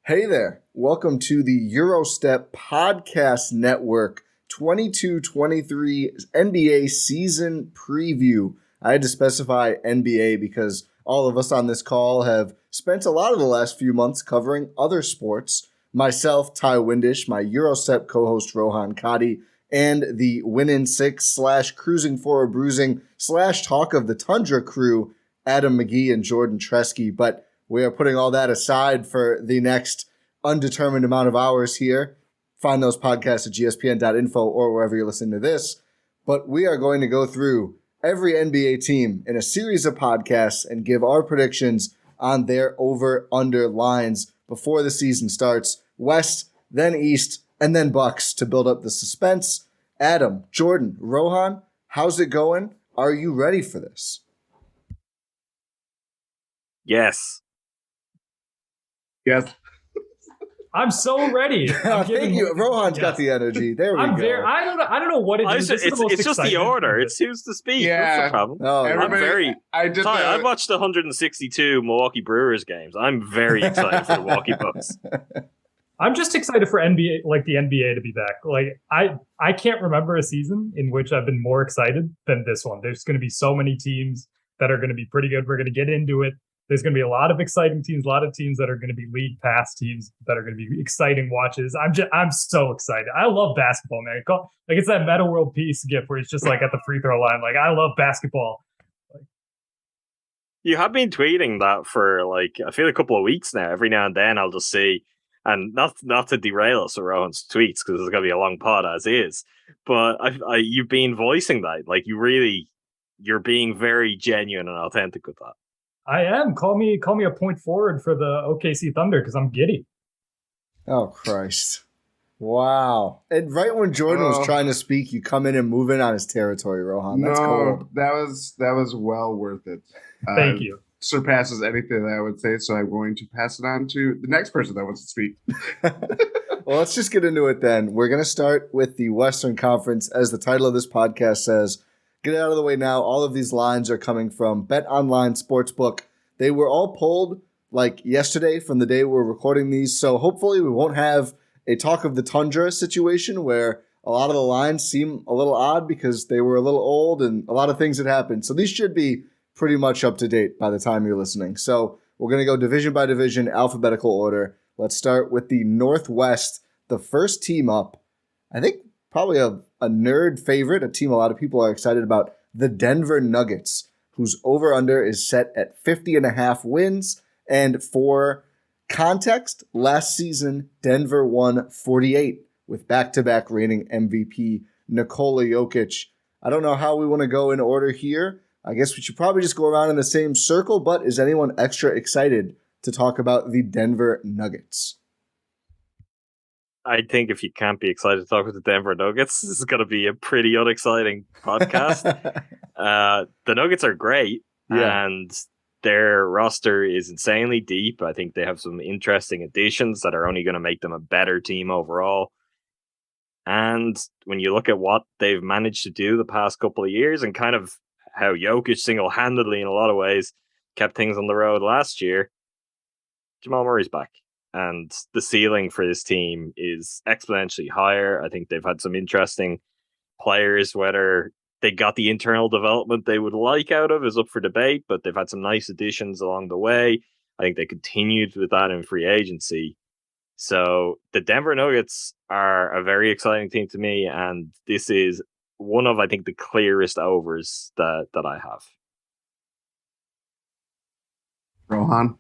Hey there. Welcome to the Gyro Step Podcast Network 22-23 NBA season preview. I had to specify NBA because all of us on this call have spent a lot of the last few months covering other sports. Myself, Ti Windisch, my Gyro Step co-host Rohan Katti, and the Winnin' Six / Cruising for a Bruising / Talk of the Tundra crew, Adam McGee and Jordan Treske. But we are putting all that aside for the next undetermined amount of hours here. Find those podcasts at gspn.info or wherever you're listening to this. But we are going to go through every NBA team in a series of podcasts and give our predictions on their over-under lines before the season starts. West, then East, and then Bucks to build up the suspense. Adam, Jordan, Rohan, how's it going? Are you ready for this? Yes. I'm so ready. Thank you. Rohan's got the energy. There we go. I don't know what it is. It's just the order. It's who's to speak. Yeah. That's the problem. Oh, I've watched the 162 Milwaukee Brewers games. I'm very excited for the Milwaukee Bucks. I'm just excited for NBA, like the NBA to be back. Like I can't remember a season in which I've been more excited than this one. There's going to be so many teams that are going to be pretty good. We're going to get into it. There's going to be a lot of exciting teams, a lot of teams that are going to be league pass teams that are going to be exciting watches. I'm so excited. I love basketball, man. Like it's that Meta World Peace gift where it's just like at the free throw line. Like I love basketball. You have been tweeting that for like I feel a couple of weeks now. Every now and then I'll just see, and not to derail us or Rowan's tweets because it's going to be a long pod as is. But you've been voicing that, like you're being very genuine and authentic with that. I am. Call me a point forward for the OKC Thunder because I'm giddy. Oh, Christ. Wow. And right when Jordan was trying to speak, you come in and move in on his territory, Rohan. That's cold. That was well worth it. Thank you. Surpasses anything that I would say, so I'm going to pass it on to the next person that wants to speak. Well, let's just get into it then. We're going to start with the Western Conference. As the title of this podcast says, get it out of the way now. All of these lines are coming from Bet Online Sportsbook. They were all pulled like yesterday from the day we're recording these. So hopefully we won't have a Talk of the Tundra situation where a lot of the lines seem a little odd because they were a little old and a lot of things had happened. So these should be pretty much up to date by the time you're listening. So we're going to go division by division, alphabetical order. Let's start with the Northwest. The first team up, I think probably a nerd favorite, a team a lot of people are excited about, the Denver Nuggets, whose over-under is set at 50.5 wins. And for context, last season, Denver won 48 with back-to-back reigning MVP Nikola Jokic. I don't know how we want to go in order here. I guess we should probably just go around in the same circle, but is anyone extra excited to talk about the Denver Nuggets? I think if you can't be excited to talk with the Denver Nuggets, this is going to be a pretty unexciting podcast. The Nuggets are great, and their roster is insanely deep. I think they have some interesting additions that are only going to make them a better team overall. And when you look at what they've managed to do the past couple of years and kind of how Jokic single-handedly in a lot of ways kept things on the road last year, Jamal Murray's back. And the ceiling for this team is exponentially higher. I think they've had some interesting players. Whether they got the internal development they would like out of is up for debate, but they've had some nice additions along the way. I think they continued with that in free agency. So the Denver Nuggets are a very exciting team to me, and this is one of, I think, the clearest overs that I have. Rohan?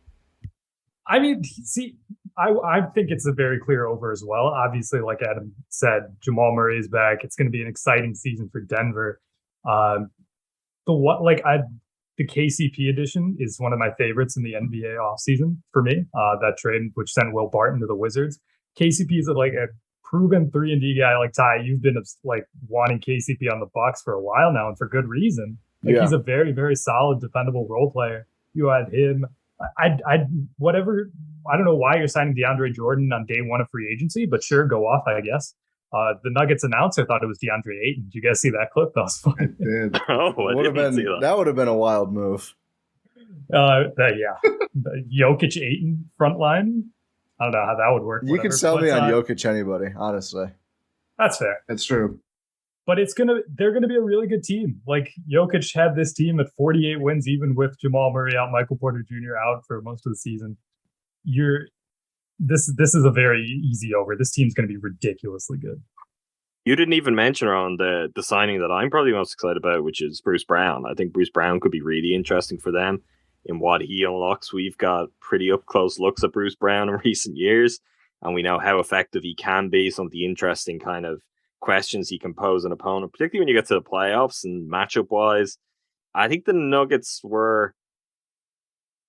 I mean, see, I think it's a very clear over as well. Obviously, like Adam said, Jamal Murray is back. It's going to be an exciting season for Denver. The KCP edition is one of my favorites in the NBA offseason for me. That trade, which sent Will Barton to the Wizards. KCP is like a proven 3-and-D guy. Like Ty, you've been like wanting KCP on the Bucks for a while now, and for good reason. Like he's a very, very solid, dependable role player. You had him. I don't know why you're signing DeAndre Jordan on day one of free agency, but sure, go off, I guess. The Nuggets announcer thought it was DeAndre Ayton. Did you guys see that clip? That was fun. I did. I didn't see that. That would have been a wild move. The Jokic Ayton front line. I don't know how that would work. You can sell me on Jokic anybody, honestly. That's fair. That's true. But they're gonna be a really good team. Like Jokic had this team at 48 wins, even with Jamal Murray out, Michael Porter Jr. out for most of the season. This is a very easy over. This team's gonna be ridiculously good. You didn't even mention on the signing that I'm probably most excited about, which is Bruce Brown. I think Bruce Brown could be really interesting for them in what he unlocks. We've got pretty up close looks at Bruce Brown in recent years, and we know how effective he can be. Some of the interesting kind of questions he can pose an opponent, particularly when you get to the playoffs and matchup wise. I think the Nuggets were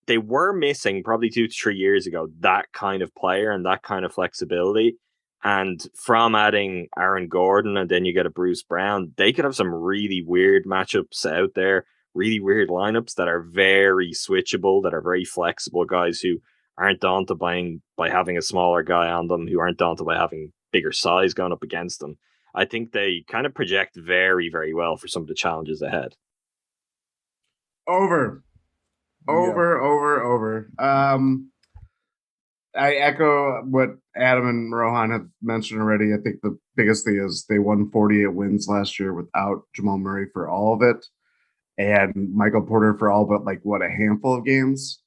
missing probably 2 to 3 years ago that kind of player and that kind of flexibility. And from adding Aaron Gordon and then you get a Bruce Brown, they could have some really weird matchups out there, really weird lineups that are very switchable, that are very flexible, guys who aren't daunted by having a smaller guy on them, who aren't daunted by having bigger size going up against them. I think they kind of project very, very well for some of the challenges ahead. Over. I echo what Adam and Rohan have mentioned already. I think the biggest thing is they won 48 wins last year without Jamal Murray for all of it, and Michael Porter for all but a handful of games.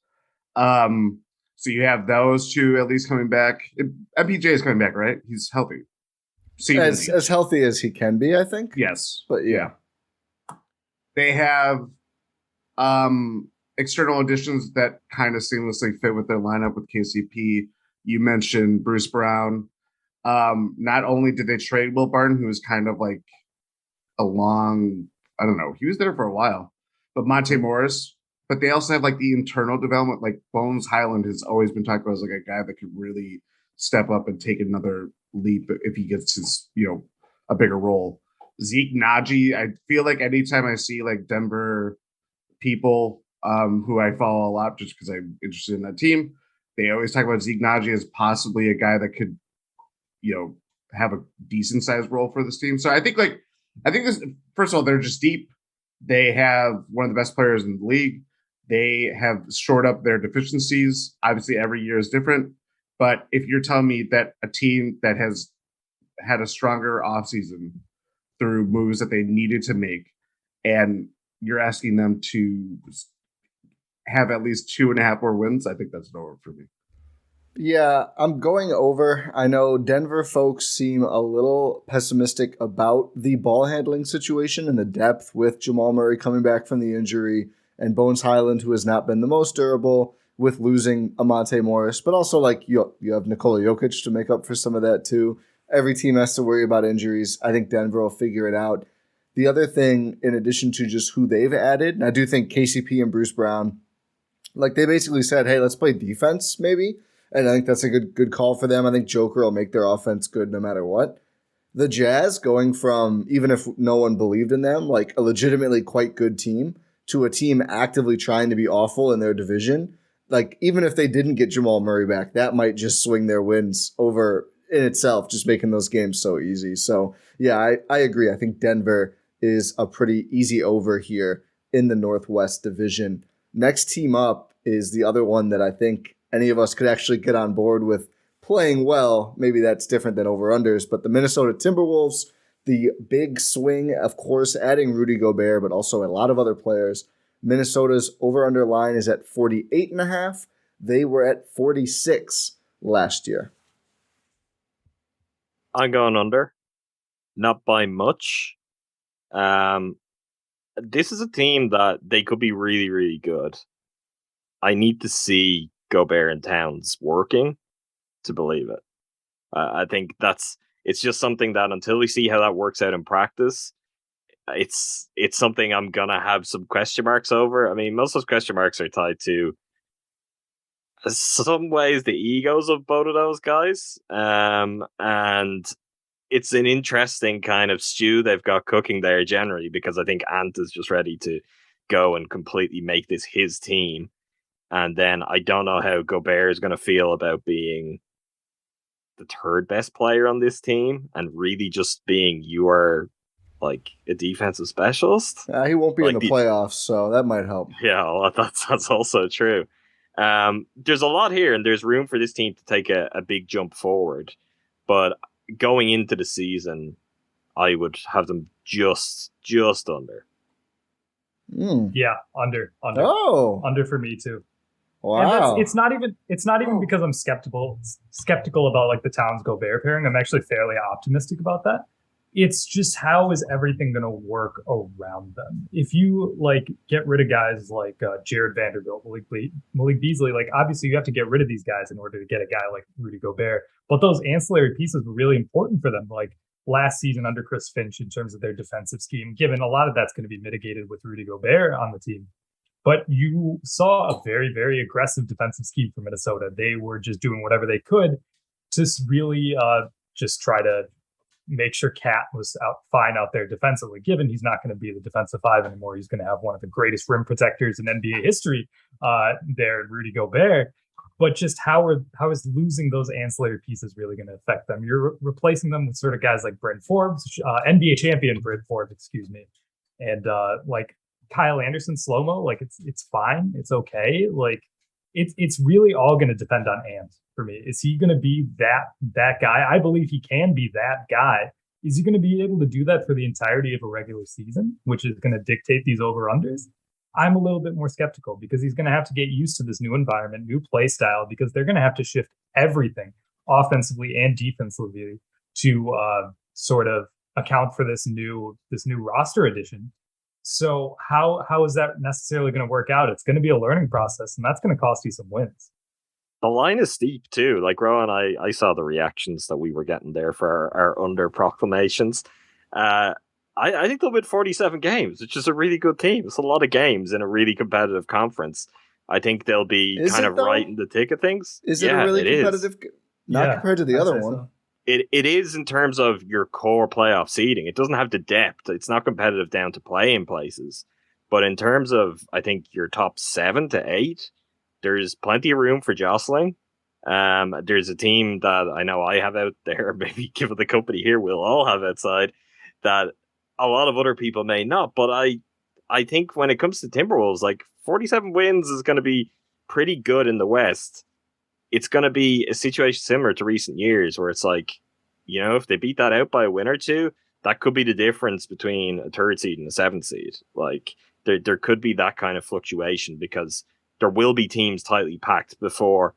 So you have those two at least coming back. MPJ is coming back, right? He's healthy. As healthy as he can be, I think. Yes. But yeah. They have external additions that kind of seamlessly fit with their lineup with KCP. You mentioned Bruce Brown. Not only did they trade Will Barton, who was kind of like he was there for a while, but Monte Morris. But they also have the internal development. Like Bones Highland has always been talked about as a guy that could really step up and take another leap if he gets his, a bigger role. Zeke Naji, I feel like anytime I see Denver people who I follow a lot just because I'm interested in that team, they always talk about Zeke Naji as possibly a guy that could, have a decent sized role for this team. So I think this, first of all, they're just deep. They have one of the best players in the league. They have shored up their deficiencies. Obviously, every year is different. But if you're telling me that a team that has had a stronger offseason through moves that they needed to make, and you're asking them to have at least 2.5 more wins, I think that's an over for me. Yeah, I'm going over. I know Denver folks seem a little pessimistic about the ball handling situation and the depth with Jamal Murray coming back from the injury and Bones Highland, who has not been the most durable with losing Monte Morris, but also you have Nikola Jokic to make up for some of that too. Every team has to worry about injuries. I think Denver will figure it out. The other thing, in addition to just who they've added, and I do think KCP and Bruce Brown, they basically said, hey, let's play defense maybe. And I think that's a good call for them. I think Joker will make their offense good no matter what. The Jazz going from, even if no one believed in them, a legitimately quite good team to a team actively trying to be awful in their division. Even if they didn't get Jamal Murray back, that might just swing their wins over in itself, just making those games so easy. So, yeah, I agree. I think Denver is a pretty easy over here in the Northwest Division. Next team up is the other one that I think any of us could actually get on board with playing well. Maybe that's different than over-unders, but the Minnesota Timberwolves, the big swing, of course, adding Rudy Gobert, but also a lot of other players. Minnesota's over-under line is at 48.5. They were at 46 last year. I'm going under. Not by much. This is a team that they could be really, really good. I need to see Gobert and Towns working to believe it. I think it's just something that until we see how that works out in practice, it's something I'm gonna have some question marks over. I mean, most of those question marks are tied to some ways the egos of both of those guys, and it's an interesting kind of stew they've got cooking there generally, because I think Ant is just ready to go and completely make this his team. And then I don't know how Gobert is going to feel about being the third best player on this team and really just being your a defensive specialist. He won't be in the playoffs, so that might help. Yeah, well, that's also true. There's a lot here, and there's room for this team to take a big jump forward. But going into the season, I would have them just under. Yeah, under. Oh, Under for me too. wow. And it's not even because I'm skeptical about like the Towns Gobert pairing. I'm actually fairly optimistic about that. It's just how is everything going to work around them? If you like get rid of guys like Jared Vanderbilt, Malik Beasley, like obviously you have to get rid of these guys in order to get a guy like Rudy Gobert. But those ancillary pieces were really important for them. Like last season under Chris Finch in terms of their defensive scheme, given a lot of that's going to be mitigated with Rudy Gobert on the team. But you saw a very, very aggressive defensive scheme for Minnesota. They were just doing whatever they could to really just try to make sure Cat was fine out there defensively, given he's not going to be the defensive five anymore. He's going to have one of the greatest rim protectors in NBA history there, Rudy Gobert. But just how is losing those ancillary pieces really going to affect them? You're replacing them with sort of guys like Brent Forbes, NBA champion Brent Forbes, excuse me, and like Kyle Anderson slow-mo. Like it's fine, it's okay. Like it's really all going to depend on Ant for me. Is he going to be that guy? I believe he can be that guy. Is he going to be able to do that for the entirety of a regular season, which is going to dictate these over-unders? I'm a little bit more skeptical because he's going to have to get used to this new environment, new play style, because they're going to have to shift everything offensively and defensively to sort of account for this new roster addition. So how is that necessarily going to work out? It's going to be a learning process, and that's going to cost you some wins. The line is steep too. Like Rohan, I saw the reactions that we were getting there for our under proclamations. I think they'll win 47 games, which is a really good team. It's a lot of games in a really competitive conference. I think they'll be right in the thick of things. Is it a really competitive? Not compared to the other one. So. It is in terms of your core playoff seeding. It doesn't have the depth. It's not competitive down to play-in places. But in terms of, I think, your top 7 to 8, there's plenty of room for jostling. There's a team that I know I have out there, maybe given the company here, we'll all have outside, that a lot of other people may not. But I think when it comes to Timberwolves, like 47 wins is going to be pretty good in the West. It's going to be a situation similar to recent years where it's like, you know, if they beat that out by a win or two, that could be the difference between a 3rd seed and a 7th seed. Like there could be that kind of fluctuation because there will be teams tightly packed before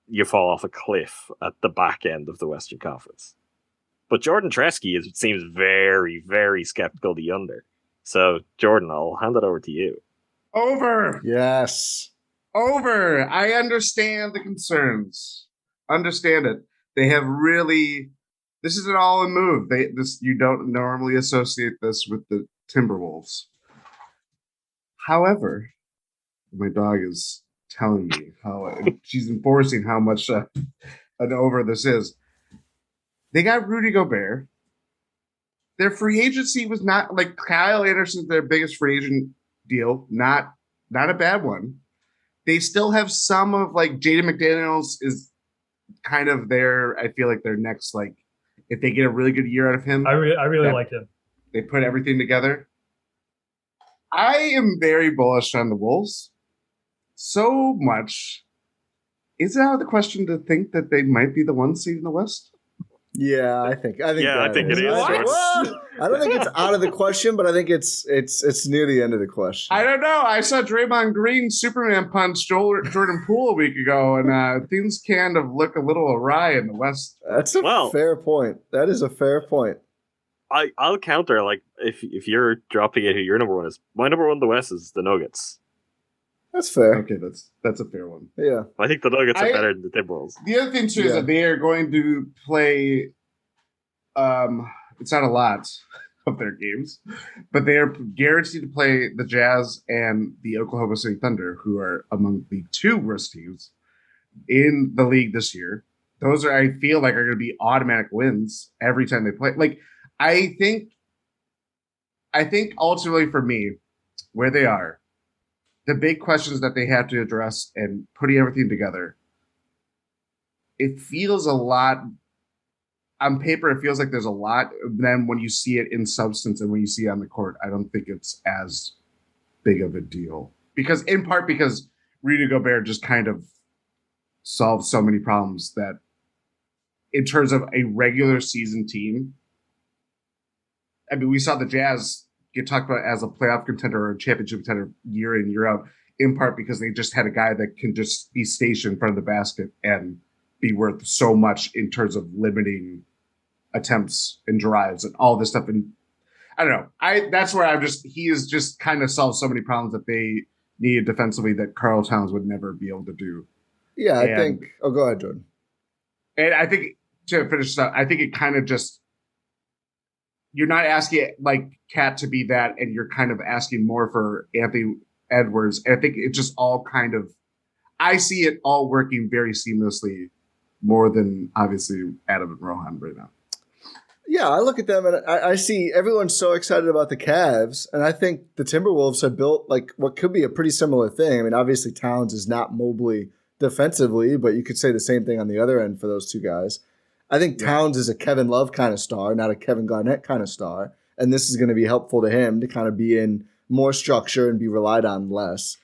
you fall off a cliff at the back end of the Western Conference. But Jordan Treske seems very, very skeptical of the under. So, Jordan, I'll hand it over to you. Over. Yes. Over. I understand the concerns. Understand it. They have really. This is an all-in move. You don't normally associate this with the Timberwolves. However, my dog is telling me how she's enforcing how much an over this is. They got Rudy Gobert. Their free agency was not like Kyle Anderson's their biggest free agent deal. Not a bad one. They still have some of like Jaden McDaniels is kind of I feel like their next, like, if they get a really good year out of him. I really like him. They put everything together. I am very bullish on the Wolves. So much. Is it out of the question to think that they might be the 1 seed in the West? Yeah, I think it is. I don't think it's out of the question, but I think it's near the end of the question. I don't know. I saw Draymond Green Superman punch Jordan Poole a week ago, and things kind of look a little awry in the West. That's a fair point. That is a fair point. I'll counter, like, if you're dropping it, who your number one is. My number one in the West is the Nuggets. That's fair. Okay, that's a fair one. Yeah. I think the Nuggets are better than the Timberwolves. The other thing, too, is that they are going to play, it's not a lot of their games, but they are guaranteed to play the Jazz and the Oklahoma City Thunder, who are among the 2 worst teams in the league this year. Those I feel like, are going to be automatic wins every time they play. Like, I think ultimately for me, where they are, the big questions that they have to address and putting everything together, it feels a lot on paper. It feels like there's a lot. Then when you see it in substance and when you see it on the court, I don't think it's as big of a deal in part because Rudy Gobert just kind of solves so many problems that in terms of a regular season team, I mean, we saw the Jazz get talked about as a playoff contender or a championship contender year in, year out, in part because they just had a guy that can just be stationed in front of the basket and be worth so much in terms of limiting attempts and drives and all this stuff. And I don't know. That's where he has just kind of solved so many problems that they needed defensively that Karl Towns would never be able to do. Yeah, I think. Oh, go ahead, Jordan. And I think to finish up, I think it kind of just, you're not asking like Cat to be that, and you're kind of asking more for Anthony Edwards. And I think it just all kind of, I see it all working very seamlessly more than obviously Adam and Rohan right now. Yeah, I look at them and I see everyone's so excited about the Cavs, and I think the Timberwolves have built like what could be a pretty similar thing. I mean, obviously Towns is not Mobley defensively, but you could say the same thing on the other end for those two guys. I think Towns is a Kevin Love kind of star, not a Kevin Garnett kind of star, and this is going to be helpful to him to kind of be in more structure and be relied on less.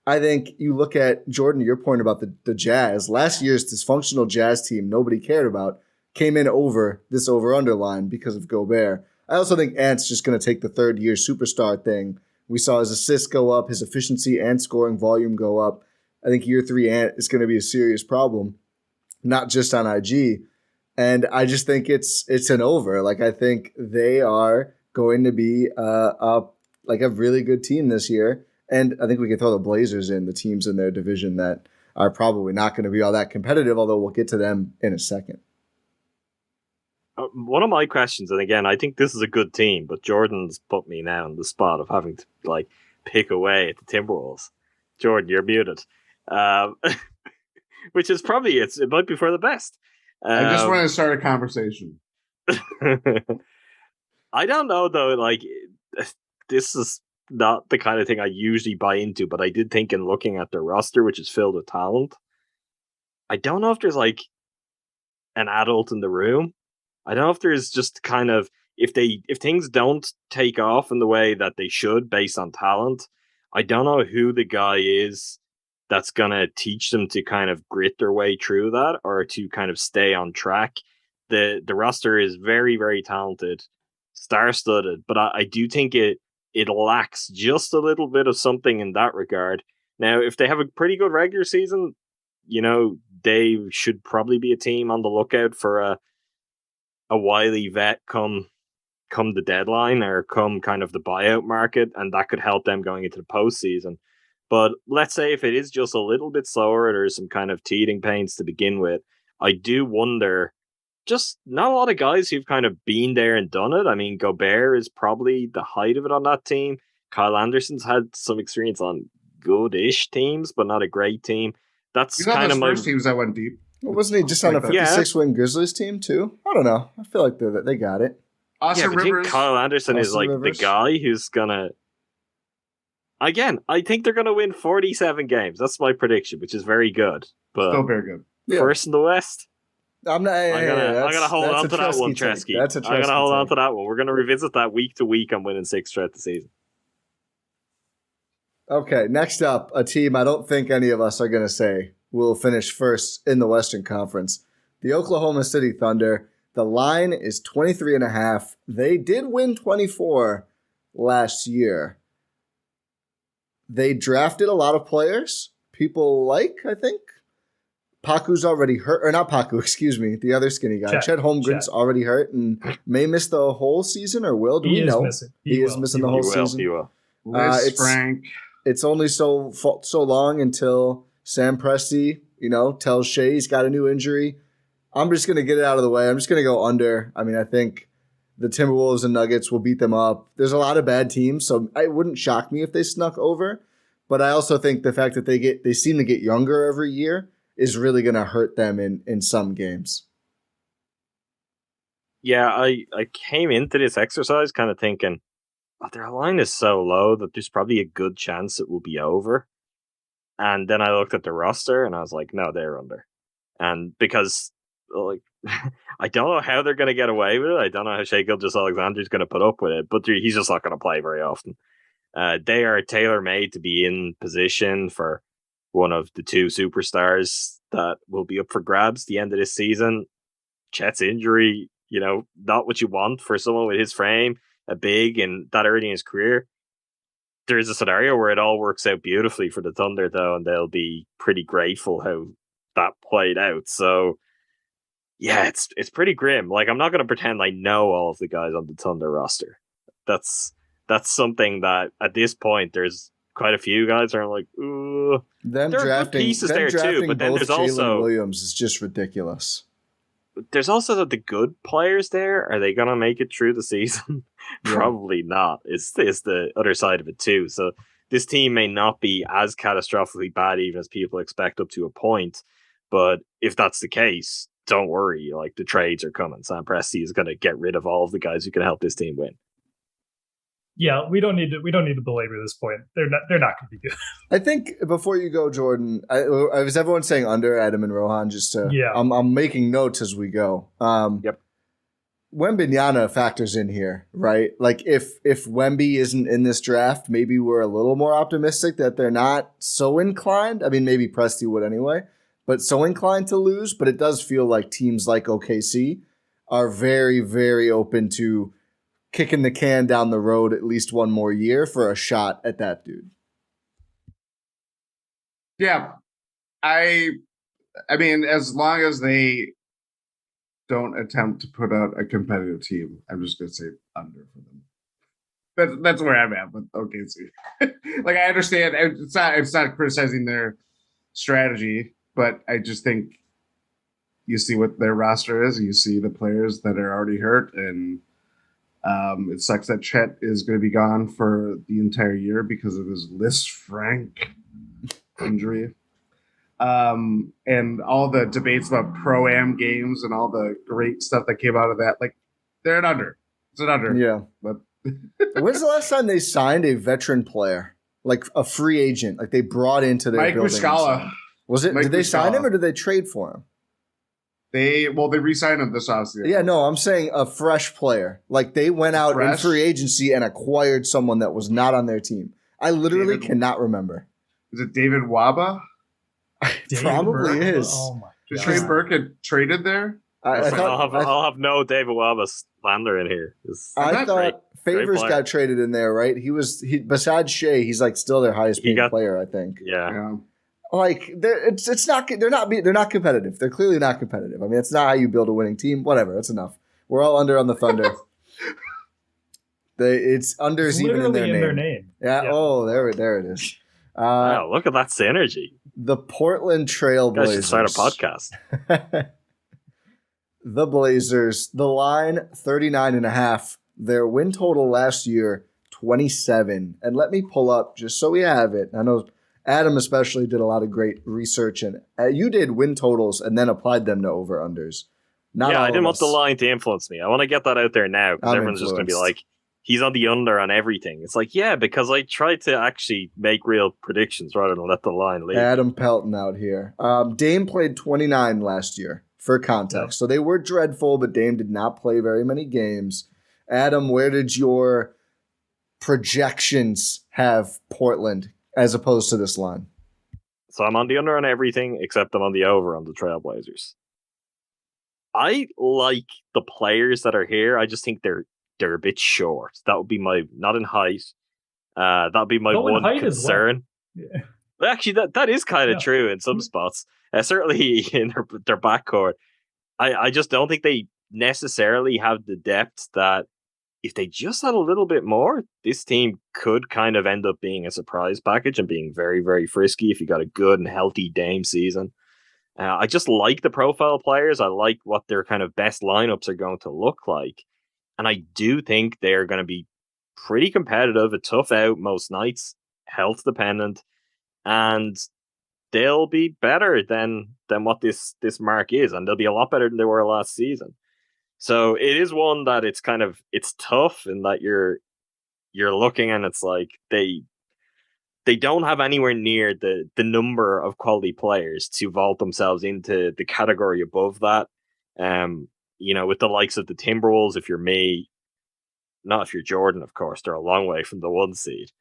I think you look at, Jordan, your point about the Jazz. Last year's dysfunctional Jazz team nobody cared about came in over this over-under line because of Gobert. I also think Ant's just going to take the third-year superstar thing. We saw his assists go up, his efficiency and scoring volume go up. I think year 3 Ant is going to be a serious problem, not just on IG. And I just think it's an over. Like, I think they are going to be a really good team this year. And I think we can throw the Blazers in, the teams in their division that are probably not going to be all that competitive, although we'll get to them in a second. One of my questions, and again, I think this is a good team, but Jordan's put me now in the spot of having to like pick away at the Timberwolves. Jordan, you're muted. Which is probably, it might be for the best. I just want to start a conversation. I don't know, though, like, this is not the kind of thing I usually buy into, but I did think in looking at their roster, which is filled with talent, I don't know if there's, like, an adult in the room. I don't know if there's just kind of, if things don't take off in the way that they should based on talent, I don't know who the guy is that's going to teach them to kind of grit their way through that or to kind of stay on track. The roster is very, very talented, star-studded, but I do think it lacks just a little bit of something in that regard. Now, if they have a pretty good regular season, you know, they should probably be a team on the lookout for a wily vet come the deadline or come kind of the buyout market, and that could help them going into the postseason. But let's say if it is just a little bit slower, there's some kind of teething pains to begin with, I do wonder, just not a lot of guys who've kind of been there and done it. I mean, Gobert is probably the height of it on that team. Kyle Anderson's had some experience on good-ish teams, but not a great team. That's kind of my first teams that went deep. Well, wasn't he just on a 56-win Grizzlies team too? I don't know. I feel like they got it. Austin Rivers. Kyle Anderson is like the guy who's gonna. Again, I think they're gonna win 47 games. That's my prediction, which is very good. But still very good. First in the West. I'm gonna hold on to that one, Treske. I'm gonna hold on to that one. We're gonna revisit that week to week on winning 6 throughout the season. Okay, next up, a team I don't think any of us are gonna say will finish first in the Western Conference. The Oklahoma City Thunder. The line is 23.5. They did win 24 last year. They drafted a lot of players people like, I think. Paku's already hurt, or not Paku, excuse me, the other skinny guy. Chet Holmgren's already hurt and may miss the whole season, or will? Do we know? He is missing the whole season. He will. Frank. It's only so long until Sam Presti, tells Shea he's got a new injury. I'm just going to get it out of the way. I'm just going to go under. I mean, I think the Timberwolves and Nuggets will beat them up. There's a lot of bad teams, so it wouldn't shock me if they snuck over. But I also think the fact that they seem to get younger every year is really going to hurt them in some games. Yeah, I came into this exercise kind of thinking, their line is so low that there's probably a good chance it will be over. And then I looked at the roster and I was like, no, they're under. And because I don't know how they're going to get away with it. I don't know how Shai Gilgeous-Alexander's going to put up with it, but he's just not going to play very often. They are tailor-made to be in position for one of the two superstars that will be up for grabs the end of this season. Chet's injury, not what you want for someone with his frame, a big and that early in his career. There's a scenario where it all works out beautifully for the Thunder, though, and they'll be pretty grateful how that played out. So, yeah, it's pretty grim. Like, I'm not going to pretend I know all of the guys on the Thunder roster. That's something that at this point there's quite a few guys that are like, ooh. Them there are drafting, good pieces them there drafting too, but then both there's Jalen also Williams is just ridiculous. There's also the good players there. Are they going to make it through the season? Probably not. It's the other side of it too. So this team may not be as catastrophically bad even as people expect up to a point. But if that's the case, don't worry. Like, the trades are coming. Sam Presti is going to get rid of all of the guys who can help this team win. Yeah, we don't need to belabor this point. They're not going to be good. I think before you go, Jordan, I was everyone saying under Adam and Rohan just to I'm making notes as we go. Yep. Wembanyama factors in here, right? Like, if Wemby isn't in this draft, maybe we're a little more optimistic that they're not so inclined. I mean, maybe Presti would anyway, but so inclined to lose. But it does feel like teams like OKC are very, very open to kicking the can down the road at least one more year for a shot at that dude. Yeah. I mean, as long as they don't attempt to put out a competitive team, I'm just going to say under for them. That's where I'm at with OKC. Like, I understand it's not criticizing their strategy, but I just think you see what their roster is, you see the players that are already hurt, and it sucks that Chet is going to be gone for the entire year because of his Liz Frank injury. And all the debates about Pro-Am games and all the great stuff that came out of that, like, they're an under. It's an under. Yeah. But when's the last time they signed a veteran player, like a free agent, like they brought into their Mike building? Muscala. Was it? Mike did they sign Muscala. him or did they trade for him? They re-signed him this offseason. Yeah, no, I'm saying a fresh player. Like, they went out in free agency and acquired someone that was not on their team. I literally cannot remember. Is it David Waba? Probably is. Oh my Did God. Trey Burke get traded there? I'll have no David Waba slander in here. I thought Favors got traded in there, right? He besides Shea, he's like still their highest paid player, I think. Yeah. Like, it's not, they're not competitive. They're clearly not competitive. I mean, it's not how you build a winning team. Whatever, that's enough. We're all under on the Thunder. It's unders even in their name. Yeah. Oh, there it is. Wow, look at that synergy. The Portland Trail Blazers. Guys should start a podcast. The Blazers, the line 39.5. Their win total last year 27. And let me pull up just so we have it. I know Adam especially did a lot of great research, and you did win totals and then applied them to over-unders. I didn't want the line to influence me. I want to get that out there now because everyone's just going to be like, he's on the under on everything. It's like, yeah, because I tried to actually make real predictions rather than let the line lead. Adam Pelton out here. Dame played 29 last year, for context. So they were dreadful, but Dame did not play very many games. Adam, where did your projections have Portland as opposed to this line? So I'm on the under on everything except I'm on the over on the Trailblazers. I like the players that are here. I just think they're a bit short. That would be my, not in height. That would be my one concern. Well. Yeah. But actually, that is kind of true in some spots. Certainly in their backcourt. I just don't think they necessarily have the depth that if they just had a little bit more, this team could kind of end up being a surprise package and being very, very frisky if you got a good and healthy Dame season. I just like the profile players. I like what their kind of best lineups are going to look like. And I do think they're going to be pretty competitive, a tough out most nights, health dependent, and they'll be better than what this mark is, and they'll be a lot better than they were last season. So it is one that it's tough in that you're looking and it's like they don't have anywhere near the number of quality players to vault themselves into the category above that. With the likes of the Timberwolves, if you're me, not if you're Jordan, of course, they're a long way from the 1 seed.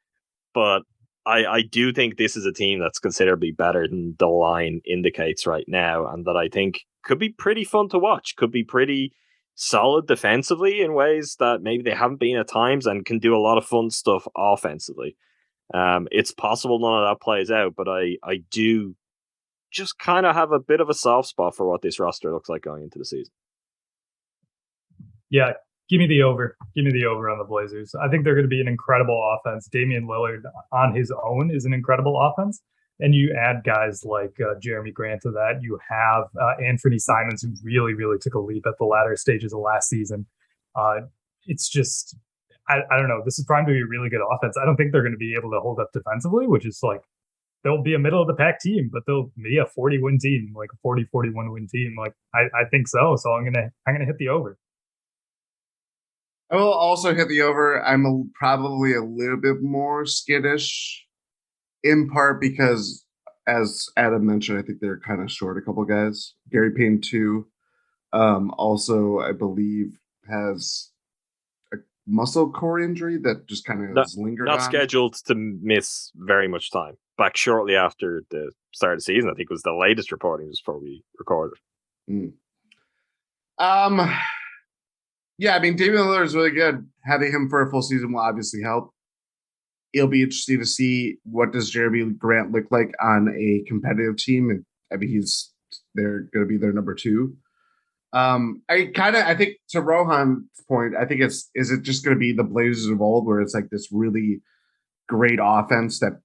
But I do think this is a team that's considerably better than the line indicates right now, and that I think could be pretty fun to watch, could be pretty solid defensively in ways that maybe they haven't been at times, and can do a lot of fun stuff offensively. It's possible none of that plays out, but I do just kind of have a bit of a soft spot for what this roster looks like going into the season. Yeah, give me the over. Give me the over on the Blazers. I think they're going to be an incredible offense. Damian Lillard on his own is an incredible offense. And you add guys like Jeremy Grant to that. You have Anthony Simons, who really, really took a leap at the latter stages of last season. It's just, I don't know. This is primed to be a really good offense. I don't think they're going to be able to hold up defensively, which is like, they'll be a middle of the pack team, but they'll be a 40-win team, like a 40-41 win team. Like I think so. So I'm gonna hit the over. I will also hit the over. I'm probably a little bit more skittish, in part because, as Adam mentioned, I think they're kind of short a couple guys. Gary Payne too. Also, I believe has a muscle core injury that just kind of has lingered not on. Scheduled to miss very much time. Back shortly after the start of the season, I think was the latest reporting just before we recorded. Yeah, I mean, Damian Lillard is really good. Having him for a full season will obviously help. It'll be interesting to see what does Jeremy Grant look like on a competitive team, and I mean, they're going to be their number 2. I think to Rohan's point, I think is it just going to be the Blazers of old, where it's like this really great offense that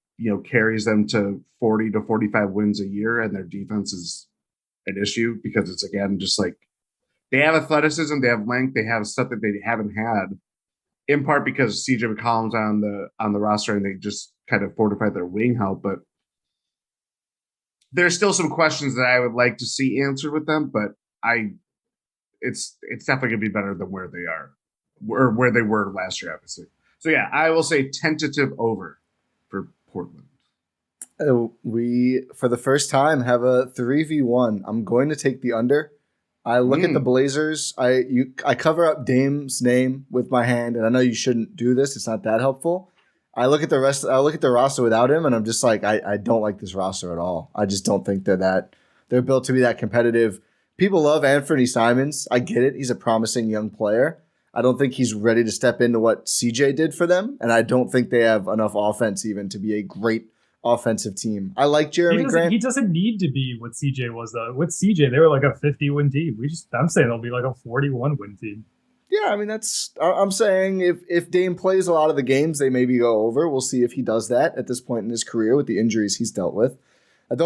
carries them to 40 to 45 wins a year, and their defense is an issue because it's again just like. They have athleticism, they have length, they have stuff that they haven't had, in part because CJ McCollum's on the roster and they just kind of fortified their wing help. But there's still some questions that I would like to see answered with them. But it's definitely gonna be better than where they are, or where they were last year, obviously. So yeah, I will say tentative over for Portland. We, for the first time, have a 3v1. I'm going to take the under. I look at the Blazers. I cover up Dame's name with my hand, and I know you shouldn't do this. It's not that helpful. I look at the rest. I look at the roster without him, and I'm just like, I don't like this roster at all. I just don't think they're built to be that competitive. People love Anthony Simons. I get it. He's a promising young player. I don't think he's ready to step into what CJ did for them, and I don't think they have enough offense even to be a great offensive team. I like Jeremy Grant. He doesn't need to be what CJ was, though. With CJ, they were like a 50-win team. I'm saying they'll be like a 41-win team. Yeah, I mean, I'm saying if Dame plays a lot of the games, they maybe go over. We'll see if he does that at this point in his career with the injuries he's dealt with. He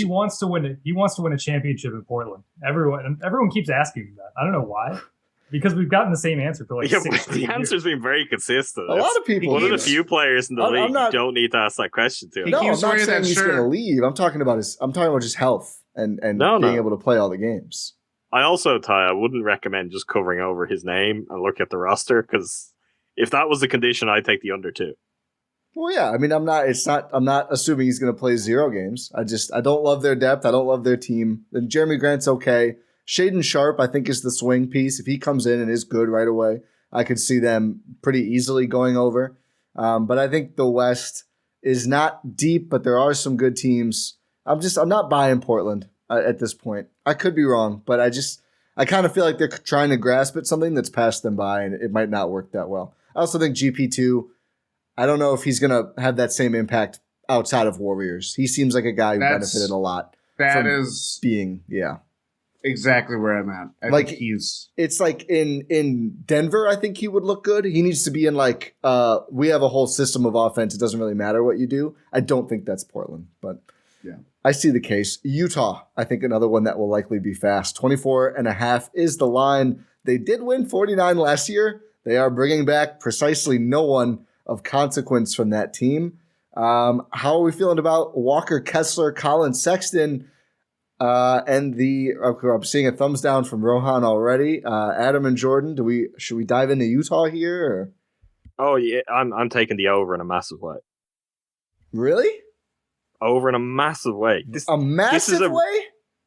wants to win it. He wants to win a championship in Portland. Everyone keeps asking me that. I don't know why. Because we've gotten the same answer for like 6 years. The answer's been very consistent. A lot of people. One of the few players in the league you don't need to ask that question to. No, I'm not saying he's going to leave. I'm talking about just health and being able to play all the games. I also, Ty, I wouldn't recommend just covering over his name and look at the roster, because if that was the condition, I'd take the under too. Well, yeah. I mean, I'm not assuming he's going to play 0 games. I don't love their depth. I don't love their team. And Jeremy Grant's okay. Shaden Sharp, I think, is the swing piece. If he comes in and is good right away, I could see them pretty easily going over. But I think the West is not deep, but there are some good teams. I'm not buying Portland at this point. I could be wrong, but I kind of feel like they're trying to grasp at something that's passed them by, and it might not work that well. I also think GP2, I don't know if he's going to have that same impact outside of Warriors. He seems like a guy who benefited a lot. Exactly where I'm at. I think it's like in Denver, I think he would look good. He needs to be in we have a whole system of offense. It doesn't really matter what you do. I don't think that's Portland, but yeah, I see the case. Utah, I think another one that will likely be fast. 24.5 is the line. They did win 49 last year. They are bringing back precisely no one of consequence from that team. How are we feeling about Walker Kessler, Colin Sexton? I'm seeing a thumbs down from Rohan already. Adam and Jordan, should we dive into Utah here? Or? Oh yeah, I'm taking the over in a massive way. Really? Over in a massive way. Way?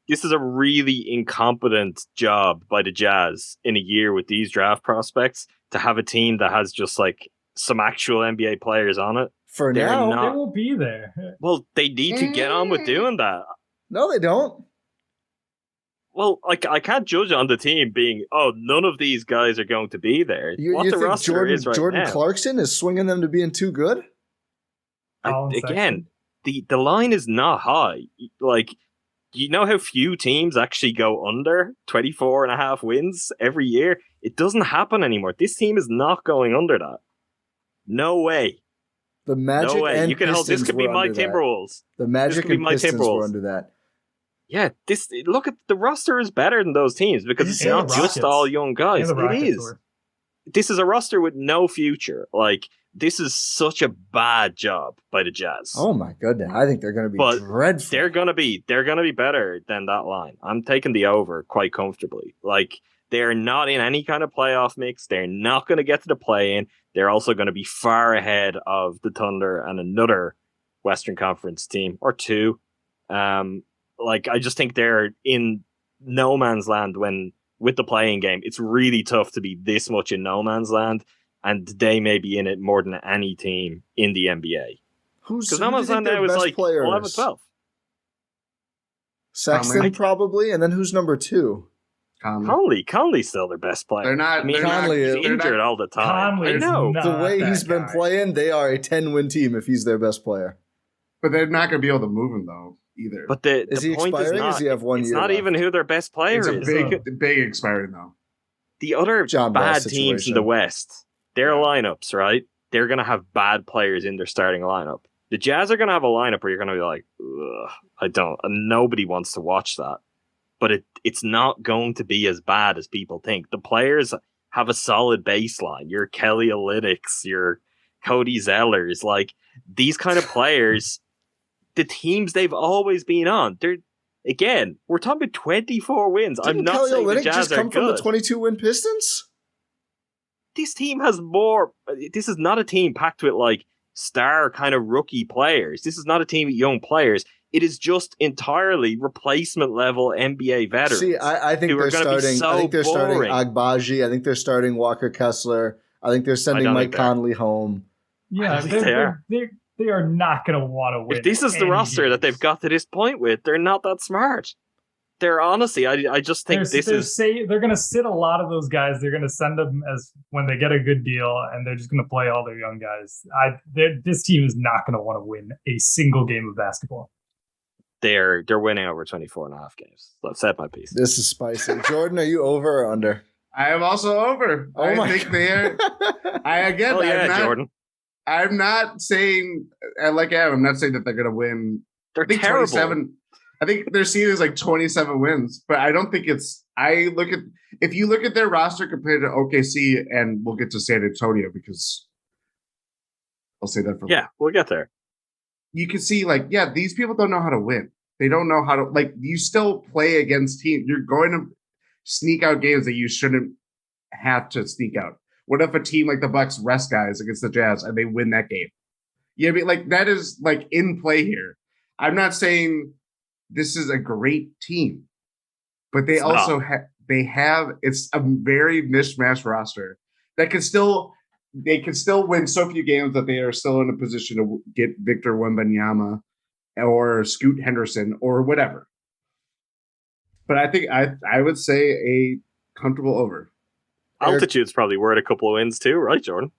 This is a really incompetent job by the Jazz in a year with these draft prospects to have a team that has just like some actual NBA players on it For They're now. not- They will be there. Well, they need to get on with doing that. No, they don't. Well, I can't judge on the team being, none of these guys are going to be there. You the think roster is right Jordan now. Clarkson is swinging them to being too good? Again, the line is not high. Like, you know how few teams actually go under 24 and a half wins every year? It doesn't happen anymore. This team is not going under that. No way. The Magic No way. and You can hold. This Pistons could be were my under that. Timberwolves. The Magic could be and my Pistons were Timberwolves. under that. Yeah, look at the roster is better than those teams because it's And not the just Rockets. all young guys. And the It Rockets is. were. This is a roster with no future. Like, this is such a bad job by the Jazz. Oh my goodness. I think they're going to be But dreadful. They're gonna be better than that line. I'm taking the over quite comfortably. Like, they're not in any kind of playoff mix. They're not going to get to the play-in. They're also going to be far ahead of the Thunder and another Western Conference team or two. I just think they're in no man's land with the playing game. It's really tough to be this much in no man's land, and they may be in it more than any team in the NBA. Because no man's land now is like 11, 12. Sexton Conley. probably, and then who's number 2? Conley's still their best player. They're not. I mean, they're not- Conley is- he's they're injured not- all the time. Conley I is know. not The way that he's been guy. playing, they are a 10-win team if he's their best player. But they're not going to be able to move him though either. But the Is he point is expiring? not. Does he have 1 it's year not left? even who their best player it's a is. big expiring though. The other John Wall bad teams in situation. the West, their lineups, right? They're going to have bad players in their starting lineup. The Jazz are going to have a lineup where you're going to be like, ugh, nobody wants to watch that. But it's not going to be as bad as people think. The players have a solid baseline. Your Kelly Olynyk's, your Cody Zellers, like these kind of players, the teams they've always been on. We're talking about 24 wins. Didn't I'm not Kelly saying the Olynyk Jazz just are come from the good. 22-win Pistons? This team has more. This is not a team packed with like star kind of rookie players. This is not a team with young players. It is just entirely replacement level NBA veterans. See, I think who are they're gonna be starting. so I think they're boring. starting Agbaji. I think they're starting Walker Kessler. I think they're sending don't Mike think they are. Conley home. Yeah, I think they are. they are not going to want to win. If this is the any roster that games. they've got to this point with, they're not that smart. They're honestly, I just think they're going to sit a lot of those guys. They're going to send them as when they get a good deal, and they're just going to play all their young guys. This team is not going to want to win a single game of basketball. they're winning over 24 and a half games. So I've said my piece. This is spicy. Jordan, are you over or under? I am also over. Oh I my think God. they're. Oh yeah, Jordan. I'm not saying like I'm not saying that they're going to win. They're I think terrible. 27. I think their season is like 27 wins, but I don't think it's. If you look at their roster compared to OKC, and we'll get to San Antonio because I'll say that for Yeah, we'll get there. you can see these people don't know how to win. They don't know how to you still play against teams. You're going to sneak out games that you shouldn't have to sneak out. What if a team like the Bucks rest guys against the Jazz and they win that game? Yeah, I mean, that is in play here. I'm not saying this is a great team, but they also have it's a very mishmash roster that can still win so few games that they are still in a position to get Victor Wembanyama or Scoot Henderson or whatever. But I think I would say a comfortable over. Altitude's probably worth a couple of wins too, right, Jordan?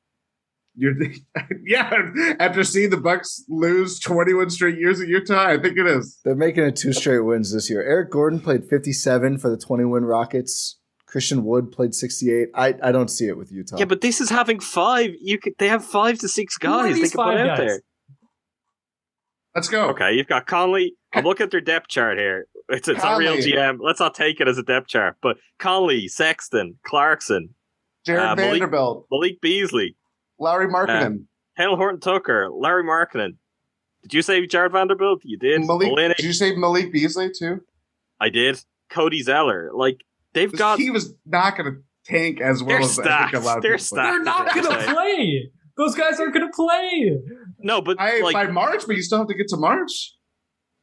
After seeing the Bucks lose 21 straight years at Utah, I think it is. They're making it 2 straight wins this year. Eric Gordon played 57 for the 20-win Rockets. Christian Wood played 68. I don't see it with Utah. Yeah, but this is having 5. They have 5 to 6 guys they these can put 5 out guys? there. Let's go. Okay, you've got Conley. I'm looking at their depth chart here. It's a real Conley. GM. Let's not take it as a depth chart. But Conley, Sexton, Clarkson, Jared Vanderbilt, Malik Beasley, Larry Markkinen. Hale Horton Tucker, Larry Markkinen. Did you say Jared Vanderbilt? You did. Did you say Malik Beasley too? I did. Cody Zeller. They've This got. team is not going to tank as well They're as I think a lot of They're people stacked. They're not That's going what to I'm play. Those guys aren't going to play. No, but by March, but you still have to get to March.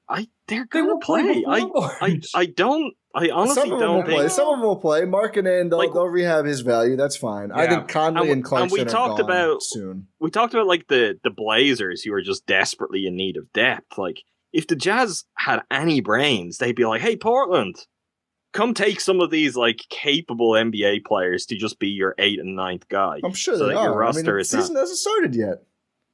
they're They gonna will play play. before March. I don't. I honestly don't think. Some of them will play. Markkanen, they'll rehab his value. That's fine. Yeah. I think Conley and Clarkson are gone soon. We talked about like the Blazers who are just desperately in need of depth. Like if the Jazz had any brains, they'd be like, "Hey, Portland, come take some of these like capable NBA players to just be your 8th and 9th guy." I'm sure they are. Your roster the season hasn't started yet.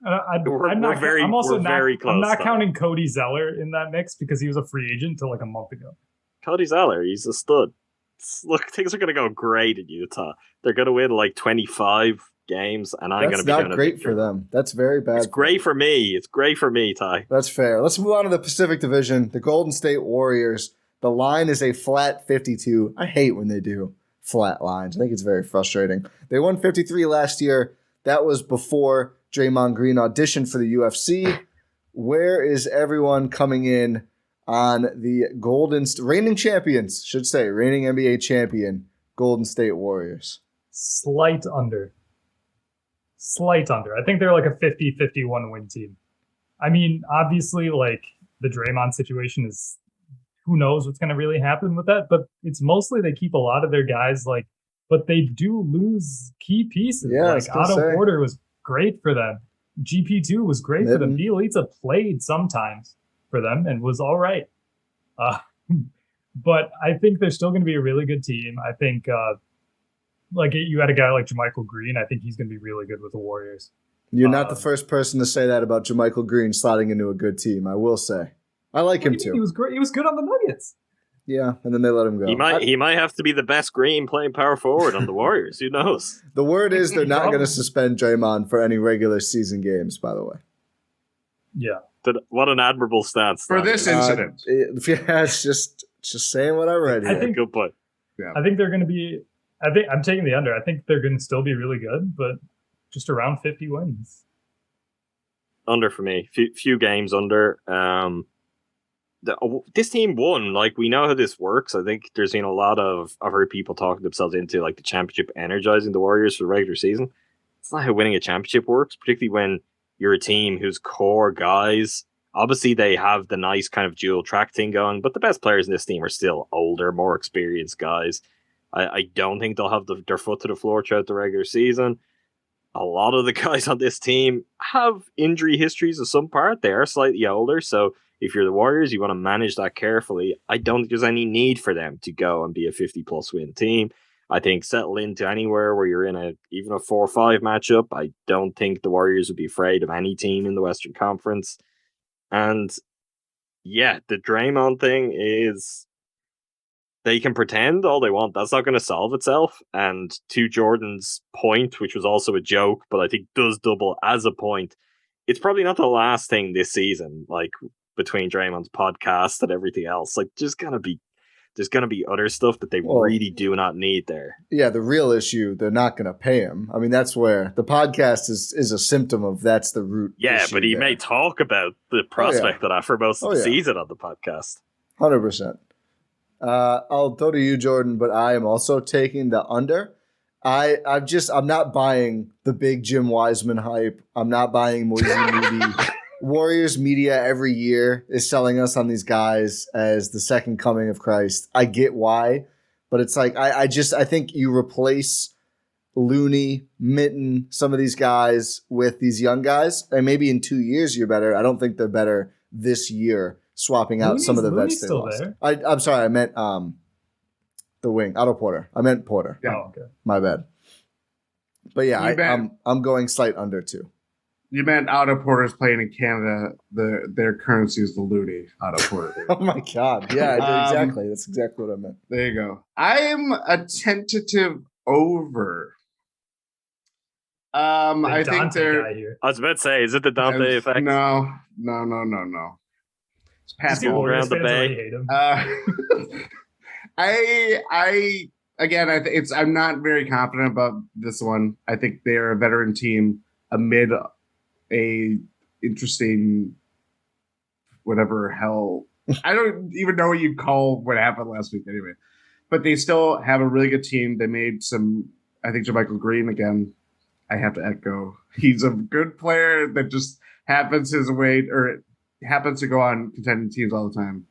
We're very close. I'm not counting Cody Zeller in that mix because he was a free agent until like a month ago. Cody Zeller, he's a stud. Look, things are going to go great in Utah. They're going to win like 25 games, and I'm going to be doing it. That's not great for them. That's very bad. It's great for me. It's great for me, Ty. That's fair. Let's move on to the Pacific Division. The Golden State Warriors. The line is a flat 52. I hate when they do flat lines. I think it's very frustrating. They won 53 last year. That was before Draymond Green auditioned for the UFC. Where is everyone coming in on the reigning champions, reigning NBA champion, Golden State Warriors? Slight under. I think they're like a 50-51 win team. I mean, obviously, like the Draymond situation is, who knows what's going to really happen with that, but it's mostly they keep a lot of their guys, like, but they do lose key pieces. Yeah, like Otto Porter was great for them. GP2 was great for them. Bielitsa played sometimes for them and was all right. But I think they're still going to be a really good team. I think like you had a guy like JaMychal Green. I think he's going to be really good with the Warriors. You're not the first person to say that about JaMychal Green slotting into a good team, I will say. I like him too. He was great. He was good on the Nuggets. Yeah, and then they let him go. He might have to be the best Green playing power forward on the Warriors. Who knows? The word is they're not going to suspend Draymond for any regular season games, by the way. Yeah. What an admirable stance. For this incident. It's just saying what I read here. I think, good point. Yeah. I think they're going to be, I'm taking the under. I think they're going to still be really good, but just around 50 wins. Under for me. Few games under. This team won. Like, we know how this works. I think there's been a lot of, I've heard people talking themselves into like the championship energizing the Warriors for the regular season. It's not how winning a championship works, particularly when you're a team whose core guys, obviously they have the nice kind of dual track thing going, but the best players in this team are still older, more experienced guys. I don't think they'll have their foot to the floor throughout the regular season. A lot of the guys on this team have injury histories of some part. They are slightly older, so if you're the Warriors, you want to manage that carefully. I don't think there's any need for them to go and be a 50-plus win team. I think settle into anywhere where you're in even a 4-5 matchup. I don't think the Warriors would be afraid of any team in the Western Conference. And yeah, the Draymond thing is they can pretend all they want. That's not going to solve itself. And to Jordan's point, which was also a joke, but I think does double as a point, it's probably not the last thing this season, like between Draymond's podcast and everything else. Like there's going to be other stuff that they really do not need there. Yeah, the real issue, they're not going to pay him. I mean, that's where the podcast is a symptom of that's the root. Yeah, but he may talk about the prospect of that for most of the season on the podcast. 100%. I'll go to you, Jordan, but I am also taking the under. I'm not buying the big Jim Wiseman hype. I'm not buying Moisey Moody. Warriors media every year is selling us on these guys as the second coming of Christ. I get why, but it's like I think you replace Looney, Mitten, some of these guys with these young guys, and maybe in 2 years you're better. I don't think they're better this year, swapping out some of the vets they lost. I'm sorry, I meant the wing, Otto Porter. I meant Porter. Yeah. Oh, okay. My bad. But yeah, I'm going slight under too. You meant Otto Porter's playing in Canada. Their currency is the Looney. Otto Porter. Oh my God! Yeah, exactly. That's exactly what I meant. There you go. I am a tentative over. I think they're. I was about to say, is it the Dante effect? No. It's Pascal around the bay. I'm not very confident about this one. I think they are a veteran team amid a interesting whatever hell. I don't even know what you'd call what happened last week anyway. But they still have a really good team. They made I think JaMychal Green, again, I have to echo. He's a good player that just happens his way or happens to go on contending teams all the time.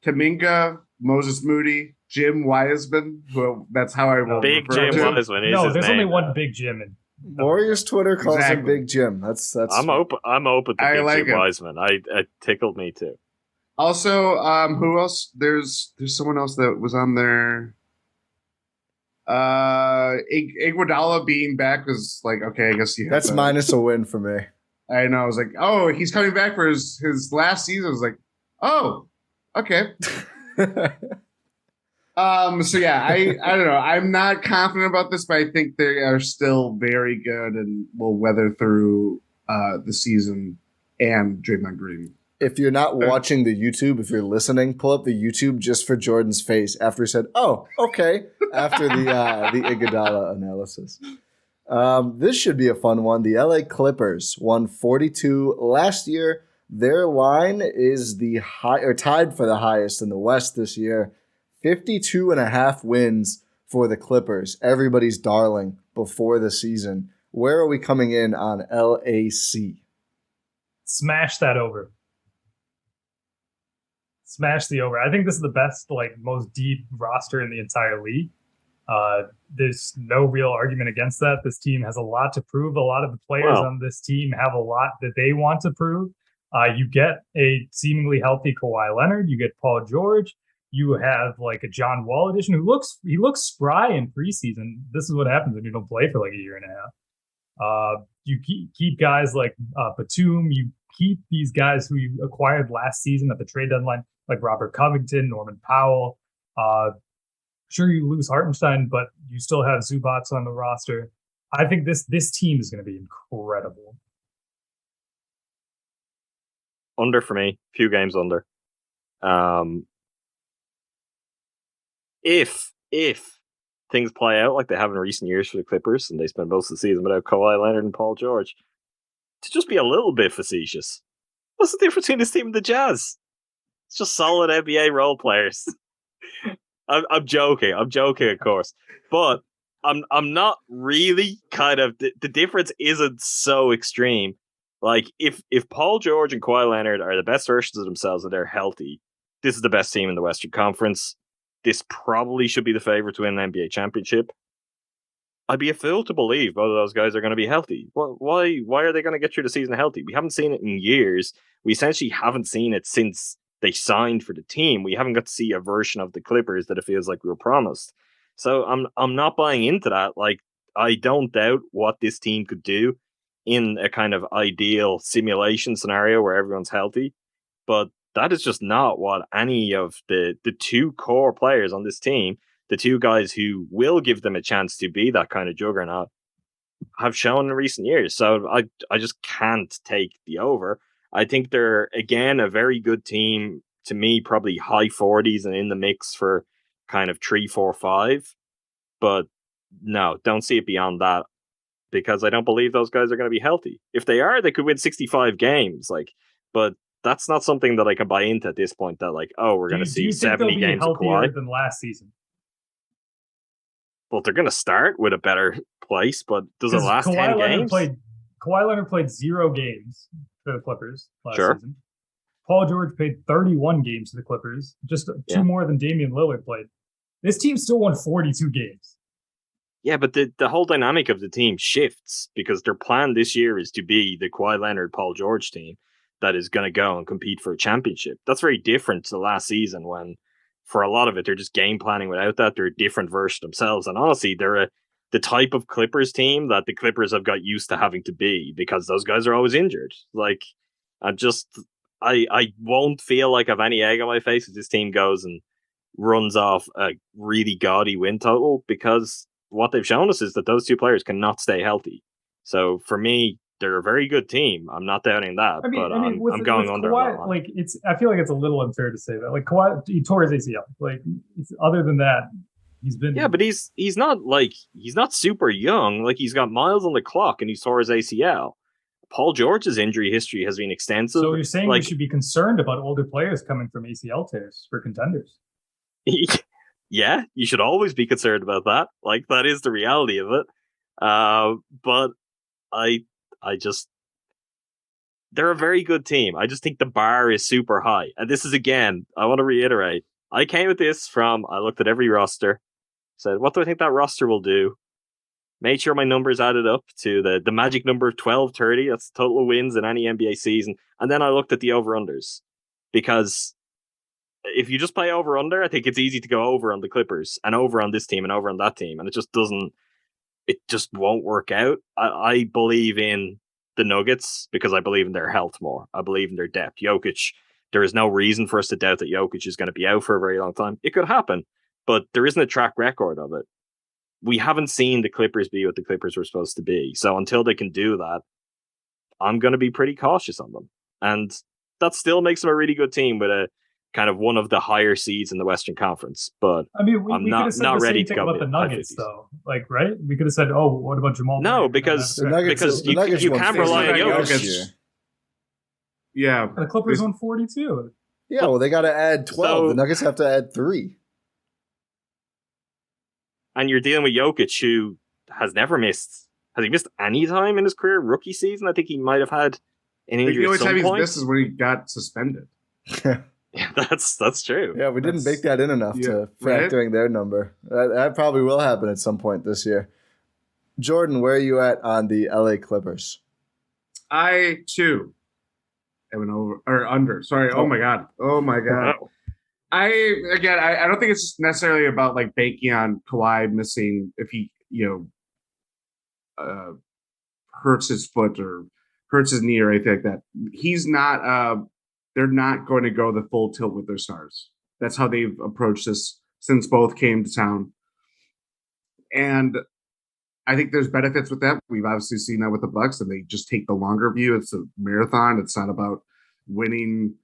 Kaminga, Moses Moody, Jim Wiseman. Who that's how I will Big refer Jim to him. Wiseman is No, his there's name. only one Big Jim. Warriors Twitter calls him Exactly. Big Jim. That's. I'm open to I Big like Jim him. Wiseman. It tickled me too. Also, who else? There's someone else that was on there. Iguodala being back was like, okay, I guess you have That's to, minus a win for me. I know. I was like, oh, he's coming back for his last season. I was like, oh, okay. So yeah, I don't know. I'm not confident about this, but I think they are still very good and will weather through the season and Draymond Green. If you're not watching the YouTube, if you're listening, pull up the YouTube just for Jordan's face after he said, "Oh, okay," after the Iguodala analysis. This should be a fun one. The LA Clippers won 42 last year. Their line is tied for the highest in the West this year. 52.5 wins for the Clippers. Everybody's darling before the season. Where are we coming in on LAC? Smash that over. Smash the over. I think this is the best, most deep roster in the entire league. There's no real argument against that. This team has a lot to prove. A lot of the players on this team have a lot that they want to prove. You get a seemingly healthy Kawhi Leonard. You get Paul George. You have a John Wall edition who looks spry in preseason. This is what happens when you don't play for a year and a half. You keep guys like Batum. You keep these guys who you acquired last season at the trade deadline, like Robert Covington, Norman Powell. Sure, you lose Hartenstein, but you still have Zubats on the roster. I think this team is going to be incredible. Under for me, few games under. If things play out like they have in recent years for the Clippers, and they spend most of the season without Kawhi Leonard and Paul George, to just be a little bit facetious, what's the difference between this team and the Jazz? It's just solid NBA role players. I'm joking, of course, but I'm not really. Kind of the difference isn't so extreme. Like if Paul George and Kawhi Leonard are the best versions of themselves and they're healthy, this is the best team in the Western Conference. This probably should be the favorite to win an NBA championship. I'd be a fool to believe both of those guys are going to be healthy. Why are they going to get through the season healthy? We haven't seen it in years. We essentially haven't seen it since they signed for the team. We haven't got to see a version of the Clippers that it feels like we were promised. So I'm not buying into that. I don't doubt what this team could do in a kind of ideal simulation scenario where everyone's healthy, but that is just not what any of the two core players on this team, the two guys who will give them a chance to be that kind of juggernaut, have shown in recent years. So I just can't take the over. I think they're, again, a very good team. To me, probably high 40s and in the mix for kind of 3, 4, 5. But no, don't see it beyond that, because I don't believe those guys are going to be healthy. If they are, they could win 65 games. But that's not something that I can buy into at this point. That we're going to see 70 games of Kawhi than last season. Well, they're going to start with a better place, but does it last 10 games? Kawhi Leonard played 0 games for the Clippers last Sure. season. Paul George played 31 games for the Clippers, just 2 more than Damian Lillard played. This team still won 42 games. Yeah, but the whole dynamic of the team shifts because their plan this year is to be the Kawhi Leonard, Paul George team that is going to go and compete for a championship. That's very different to last season when, for a lot of it, they're just game planning without that. They're a different version themselves. And honestly, they're the type of Clippers team that the Clippers have got used to having to be because those guys are always injured. I won't feel like I've any egg on my face if this team goes and runs off a really gaudy win total, because what they've shown us is that those two players cannot stay healthy. So for me, they're a very good team. I'm not doubting that, I'm going under Kawhi, on that one. I feel like it's a little unfair to say that. Kawhi, he tore his ACL. Other than that, he's been. Yeah, but he's not super young. He's got miles on the clock, and he tore his ACL. Paul George's injury history has been extensive. So you're saying we should be concerned about older players coming from ACL tears for contenders? Yeah, you should always be concerned about that. That is the reality of it. But I just they're a very good team. I just think the bar is super high. And this is, again, I want to reiterate, I came at this from, I looked at every roster, said, what do I think that roster will do? Made sure my numbers added up to the magic number of 12-30. That's the total wins in any NBA season. And then I looked at the over-unders. Because if you just play over-under, I think it's easy to go over on the Clippers and over on this team and over on that team. And it just won't work out. I believe in the Nuggets because I believe in their health more. I believe in their depth. Jokic, there is no reason for us to doubt that Jokic is going to be out for a very long time. It could happen, but there isn't a track record of it. We haven't seen the Clippers be what the Clippers were supposed to be. So until they can do that, I'm going to be pretty cautious on them. And that still makes them a really good team with a kind of one of the higher seeds in the Western Conference. But I mean, we I'm could have said not the ready same to thing go about the Nuggets, 50s. though. Like, right? We could have said, "Oh, what about Jamal?" No, Murray? because The Nuggets, because the Nuggets you won can't 50 rely on last Jokic. year. Yeah. And the Clippers won 42. Yeah, well, they got to add 12. So- the Nuggets have to add 3. And you're dealing with Jokic, who has never missed. Has he missed any time in his career? Rookie season, I think he might have had an I think injury the only at some time he's point. missed is when he got suspended. Yeah, that's true. Yeah, we didn't bake that in enough to right? factor in their number. That probably will happen at some point this year. Jordan, where are you at on the LA Clippers? I too am an over or under. Sorry. Oh my god. Wow. I don't think it's necessarily about like banking on Kawhi missing if he hurts his foot or hurts his knee or anything like that. He's not. They're not going to go the full tilt with their stars. That's how they've approached this since both came to town. And I think there's benefits with that. We've obviously seen that with the Bucks, and they just take the longer view. It's a marathon. It's not about winning.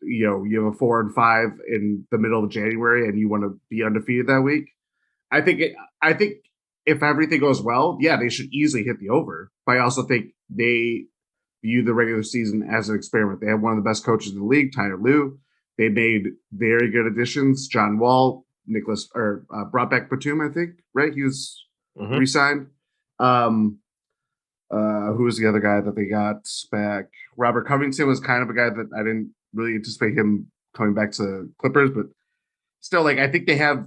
You have a 4-5 in the middle of January, and you want to be undefeated that week. I think if everything goes well, yeah, they should easily hit the over. But I also think they view the regular season as an experiment. They have one of the best coaches in the league, Tyler Lue. They made very good additions. John Wall, brought back Batum, I think, right? He was re-signed. Who was the other guy that they got back? Robert Covington was kind of a guy that I didn't really anticipate him coming back to Clippers, but still, like, I think they have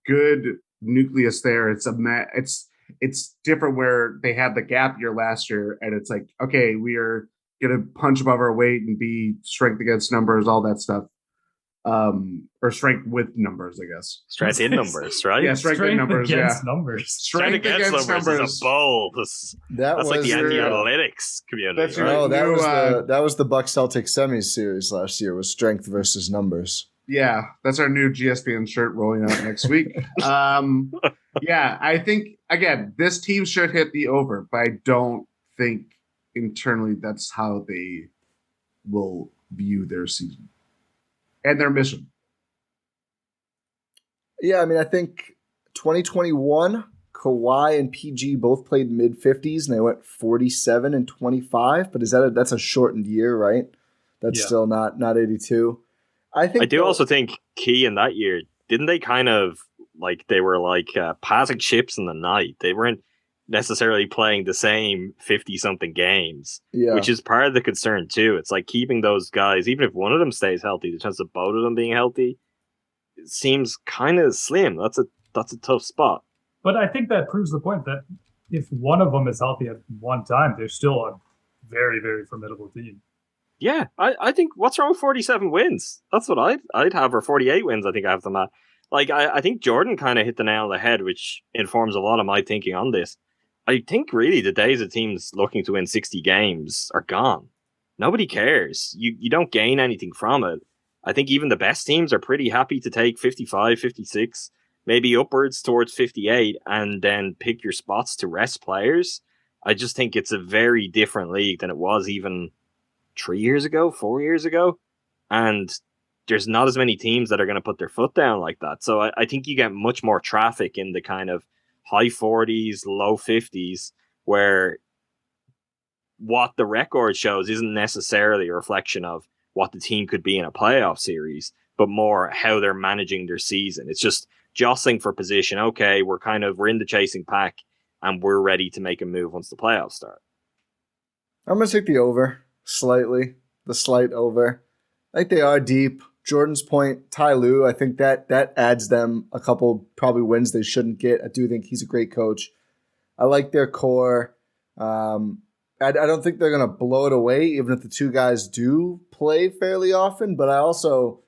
good nucleus there. It's different where they had the gap year last year, and it's like, okay, we are gonna punch above our weight and be strength against numbers, all that stuff. Or strength with numbers, I guess. Strength in numbers, right? Yeah, strength in numbers. Against numbers. Strength against numbers is a bold. That's like the anti-analytics community. That's right? No, that was the Bucks Celtics semis series last year. Was strength versus numbers. Yeah, that's our new GSPN shirt rolling out next week. Yeah, I think again, this team should hit the over, but I don't think internally that's how they will view their season and their mission. Yeah, I mean, I think 2021, Kawhi and PG both played mid-50s, and they went 47 and 25. But that's a shortened year, right? That's still not 82. I do also think key in that year, didn't they kind of like they were like passing ships in the night? They weren't necessarily playing the same 50-something games, which is part of the concern too. It's like keeping those guys, even if one of them stays healthy, the chance of both of them being healthy seems kind of slim. That's a tough spot. But I think that proves the point that if one of them is healthy at one time, they're still a very, very formidable team. Yeah, I think what's wrong with 47 wins? That's what I'd have, or 48 wins. I think I have them at. Like I think Jordan kind of hit the nail on the head, which informs a lot of my thinking on this. I think really the days of teams looking to win 60 games are gone. Nobody cares. You don't gain anything from it. I think even the best teams are pretty happy to take 55, 56, maybe upwards towards 58, and then pick your spots to rest players. I just think it's a very different league than it was even 3 years ago, 4 years ago. And there's not as many teams that are going to put their foot down like that. So I think you get much more traffic in the kind of high 40s, low 50s, where what the record shows isn't necessarily a reflection of what the team could be in a playoff series, but more how they're managing their season. It's just jostling for position. Okay, we're in the chasing pack and we're ready to make a move once the playoffs start. I'm going to take the over slightly, the slight over. I think they are deep. Jordan's point, Ty Lue, I think that adds them a couple probably wins they shouldn't get. I do think he's a great coach. I like their core. I don't think they're going to blow it away, even if the two guys do play fairly often. But I also,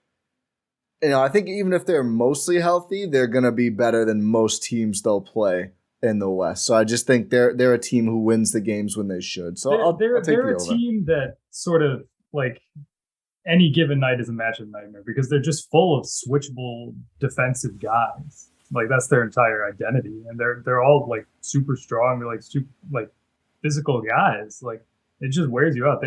I think even if they're mostly healthy, they're going to be better than most teams they'll play in the West. So I just think they're a team who wins the games when they should. So they're take a the over. Team that sort of like any given night is a matchup nightmare because they're just full of switchable defensive guys. Like that's their entire identity, and they're all like super strong. They're like super like physical guys. Like it just wears you out.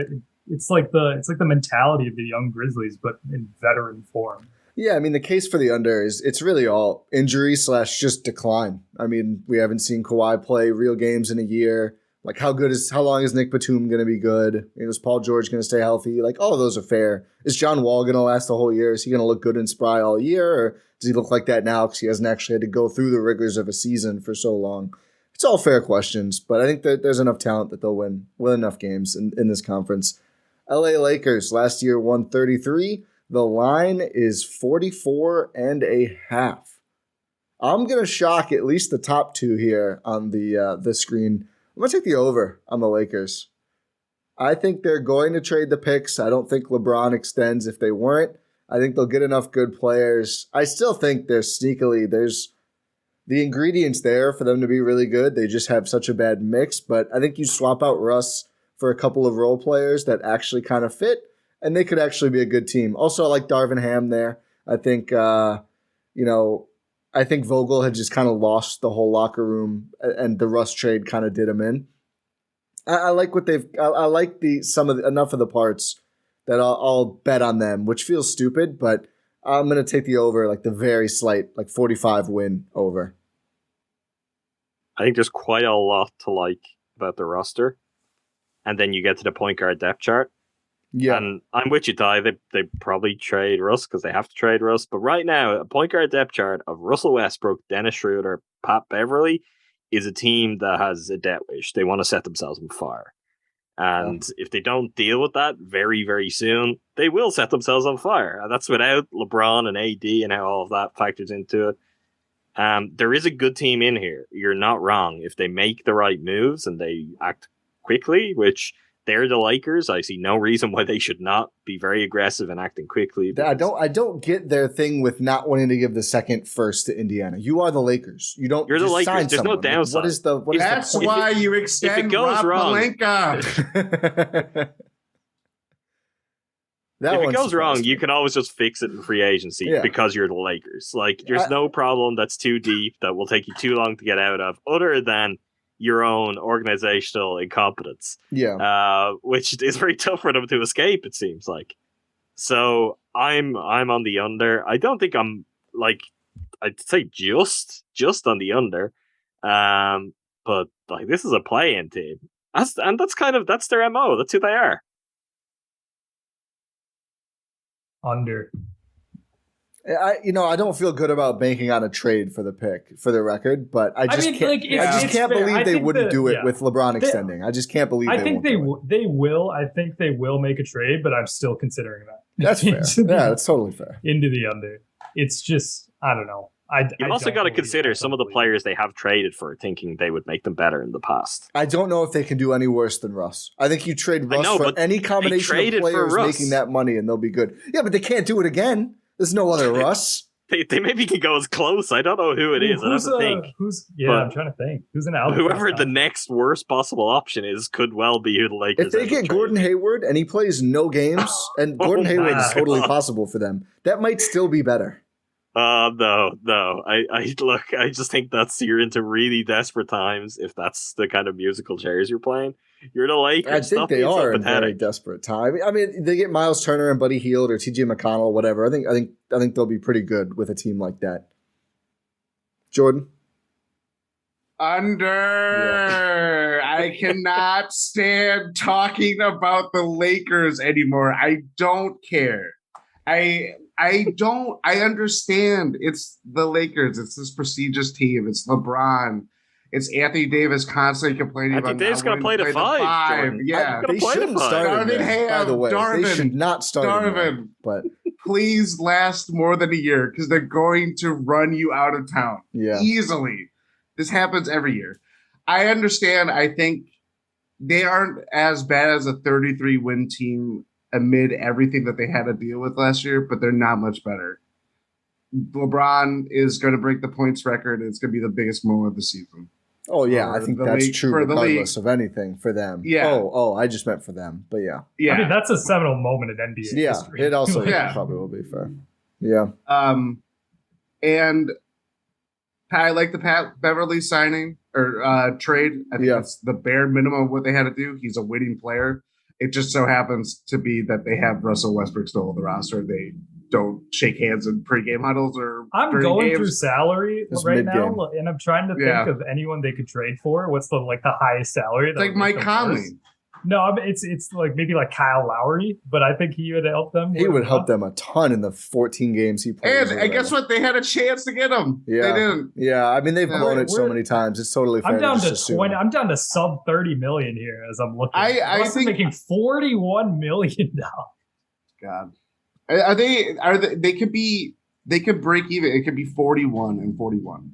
It's like the mentality of the young Grizzlies, but in veteran form. Yeah, I mean the case for the under is it's really all injury / just decline. I mean we haven't seen Kawhi play real games in a year. Like how long is Nick Batum going to be good? Is Paul George going to stay healthy? Like all of those are fair. Is John Wall going to last the whole year? Is he going to look good and spry all year, or does he look like that now because he hasn't actually had to go through the rigors of a season for so long? It's all fair questions, but I think that there's enough talent that they'll win enough games in this conference. LA Lakers last year won 33. The line is 44.5. I'm going to shock at least the top two here on the screen. I'm going to take the over on the Lakers. I think they're going to trade the picks. I don't think LeBron extends if they weren't. I think they'll get enough good players. I still think there's the ingredients there for them to be really good. They just have such a bad mix. But I think you swap out Russ for a couple of role players that actually kind of fit, and they could actually be a good team. Also, I like Darvin Ham there. I think, I think Vogel had just kind of lost the whole locker room, and the Russ trade kind of did him in. I like what I like enough of the parts that I'll bet on them, which feels stupid, but I'm going to take the over, like the very slight, like 45 win over. I think there's quite a lot to like about the roster. And then you get to the point guard depth chart. Yeah. And I'm with you, Ty. They probably trade Russ because they have to trade Russ. But right now, a point guard depth chart of Russell Westbrook, Dennis Schroeder, Pat Beverly is a team that has a death wish. They want to set themselves on fire. And if they don't deal with that very, very soon, they will set themselves on fire. And that's without LeBron and AD and how all of that factors into it. There is a good team in here. You're not wrong. If they make the right moves and they act quickly, which they're the Lakers, I see no reason why they should not be very aggressive and acting quickly. I don't get their thing with not wanting to give the second first to Indiana. You are the Lakers. You're the Lakers. There's no downside. That's why you extend Rob Pelinka. If it goes wrong, you can always just fix it in free agency because you're the Lakers. Like, there's no problem that's too deep that will take you too long to get out of, other than your own organizational incompetence. Yeah. Which is very tough for them to escape, it seems like. So I'm on the under. I don't think I'm like, I'd say just on the under. But like, this is a play-in team. That's their MO. That's who they are. Under. I don't feel good about banking on a trade for the pick, for the record, but I just can't believe they wouldn't do it with LeBron extending. I just can't believe they will. I think they will make a trade, but I'm still considering that. That's fair. Yeah, that's totally fair. Into the under. It's just, I don't know. You've also got to consider some of the players they have traded for, thinking they would make them better in the past. I don't know if they can do any worse than Russ. I think you trade Russ for any combination of players making that money, and they'll be good. Yeah, but they can't do it again. There's no other Russ. They maybe can go as close. I don't know who it is. I have to think. I'm trying to think. Who's an out? Whoever the next worst possible option is could well be who the Lakers. If they get Gordon Hayward and he plays no games, and Gordon Hayward is totally possible for them, that might still be better. No. I just think you're into really desperate times if that's the kind of musical chairs you're playing. You're the Lakers. I think they are in very desperate time. I mean, they get Miles Turner and Buddy Hield or TJ McConnell, whatever. I think they'll be pretty good with a team like that. Jordan? Under. Yeah. I cannot stand talking about the Lakers anymore. I don't care. I understand it's the Lakers. It's this prestigious team. It's LeBron. It's Anthony Davis constantly complaining Anthony about Davis going to play the five. Jordan. Yeah. They shouldn't start him there, by the way. They should not start him there, but please last more than a year because they're going to run you out of town easily. This happens every year. I understand. I think they aren't as bad as a 33-win team amid everything that they had to deal with last year, but they're not much better. LeBron is going to break the points record. It's going to be the biggest moment of the season. Oh, yeah. I think that's true regardless of anything for them. Yeah. Oh, I just meant for them. But yeah. I mean, that's a seminal moment in NBA history. It also probably will be fair. Yeah. And I like the Pat Beverly signing or trade. I think that's the bare minimum of what they had to do. He's a winning player. It just so happens to be that they have Russell Westbrook still on the roster. They don't shake hands in pregame huddles or. I'm going through salary right now, and I'm trying to think of anyone they could trade for. What's the highest salary? Like Mike Conley. No, it's like maybe like Kyle Lowry, but I think he would help them. He would help them a ton in the 14 games he played. And guess what? They had a chance to get him. Yeah. They didn't. Yeah, I mean they've blown it so many times. It's totally fair. I'm down to 20. I'm down to sub 30 million here as I'm looking. I think making $41 million. God, are they? They could be. They could break even. It could be 41 and 41.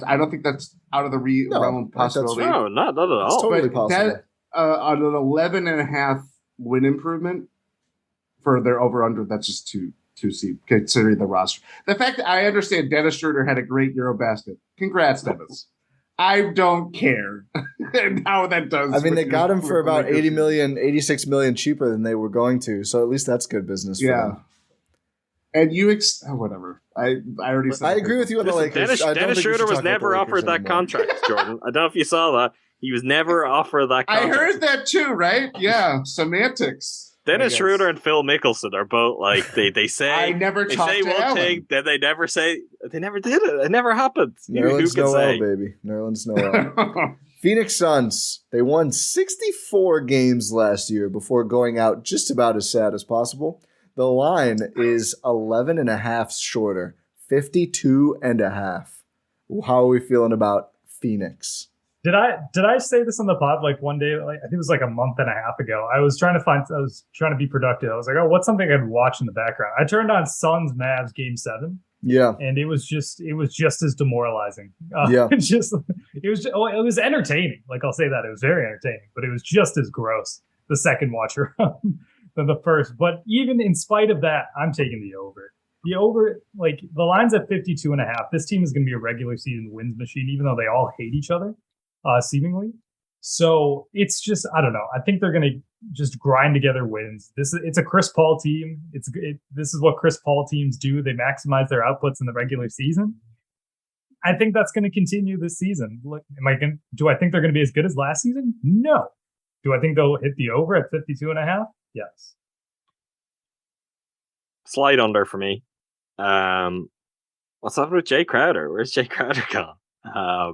I don't think that's out of the realm of possibility. No, not at all. It's totally possible. On an 11.5 win improvement for their over-under, that's just too steep considering the roster. The fact that I understand Dennis Schroeder had a great Eurobasket. Congrats, Dennis. I don't care how that does. I mean, they got him for about 86 million cheaper than they were going to, so at least that's good business for them. And you whatever. I already said. I agree with you on the Lakers. Dennis Schroeder was never offered that contract, Jordan. I don't know if you saw that. He was never offered that contract. I heard that too, right? Yeah, semantics. Dennis Schroeder and Phil Mickelson are both like they say I never talked to one thing, then they never say they never did it. It never happened. Nerlens Noel, baby. Nerlens Noel. Phoenix Suns. They won 64 games last year before going out just about as sad as possible. The line is 11.5 shorter, 52.5. How are we feeling about Phoenix? Did I say this on the pod one day? I think it was a month and a half ago. I was trying to be productive. I was like, oh, what's something I'd watch in the background? I turned on Suns Mavs Game 7. Yeah, and it was just as demoralizing. It was entertaining. I'll say that it was very entertaining, but it was just as gross the second watch around than the first. But even in spite of that, I'm taking the over. The over, the line's at 52.5. This team is going to be a regular season wins machine, even though they all hate each other. Seemingly. So it's just, I don't know. I think they're going to just grind together wins. It's a Chris Paul team. This is what Chris Paul teams do. They maximize their outputs in the regular season. I think that's going to continue this season. Do I think they're going to be as good as last season? No. Do I think they'll hit the over at 52.5? Yes. Slight under for me. What's happening with Jay Crowder? Where's Jay Crowder gone?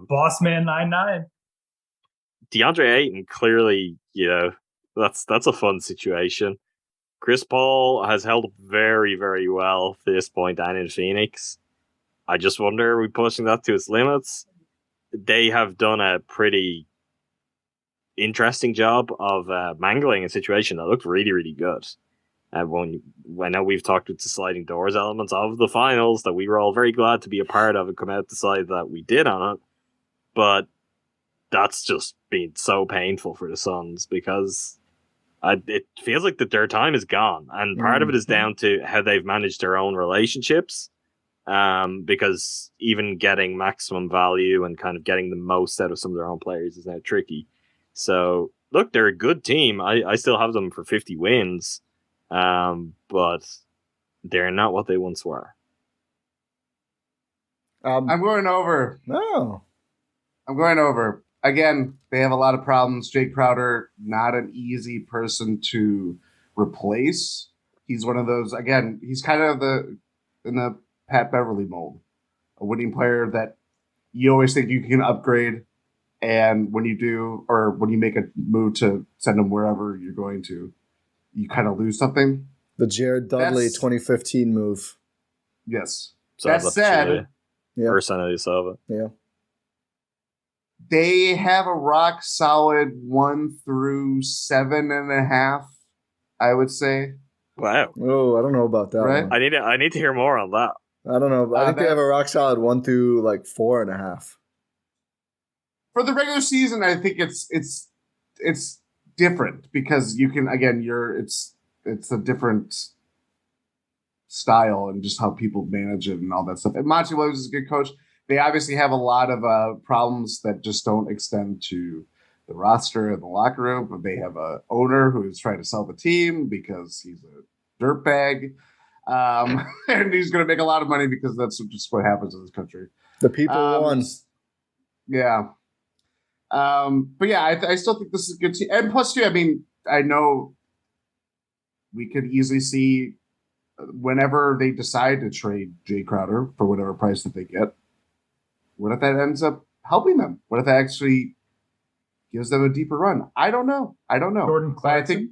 Boss man 99. DeAndre Ayton, clearly, that's a fun situation. Chris Paul has held up very, very well to this point and in Phoenix. I just wonder, are we pushing that to its limits? They have done a pretty interesting job of mangling a situation that looked really, really good. I know we've talked with the sliding doors elements of the finals that we were all very glad to be a part of and come out the side that we did on it. But that's just been so painful for the Suns because it feels like that their time is gone. And part of it is down to how they've managed their own relationships. Because even getting maximum value and kind of getting the most out of some of their own players is now tricky. So, look, they're a good team. I still have them for 50 wins. But they're not what they once were. I'm going over. No. I'm going over. Again, they have a lot of problems. Jake Crowder, not an easy person to replace. He's one of those, again, he's kind of in the Pat Beverly mold. A winning player that you always think you can upgrade. And when you do, or when you make a move to send him wherever you're going to, you kind of lose something. The Jared Dudley 2015 move. Yes. So that said, personally saw it. Yeah. They have a rock solid 1 through 7.5, I would say. Wow. Oh, I don't know about that Right. one. I need to hear more on that. I don't know. I think they that- have a rock solid 1 through like 4.5. For the regular season, I think it's different because you can it's a different style and just how people manage it and all that stuff. And Monty Williams is a good coach. They obviously have a lot of problems that just don't extend to the roster and the locker room. But they have a owner who is trying to sell the team because he's a dirtbag, and he's going to make a lot of money because that's just what happens in this country. The people won. Yeah. But yeah, I still think this is a good team. And plus, too, I mean, I know we could easily see whenever they decide to trade Jay Crowder for whatever price that they get, what if that ends up helping them? What if that actually gives them a deeper run? I don't know. Jordan But I think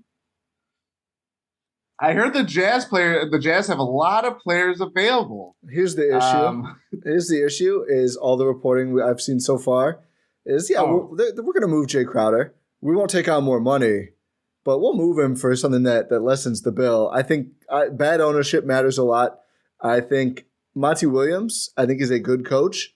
I heard the Jazz have a lot of players available. Here's the issue. Is all the reporting I've seen so far is we're going to move Jay Crowder. We won't take on more money, but we'll move him for something that lessens the bill. I think bad ownership matters a lot. I think Monty Williams, is a good coach.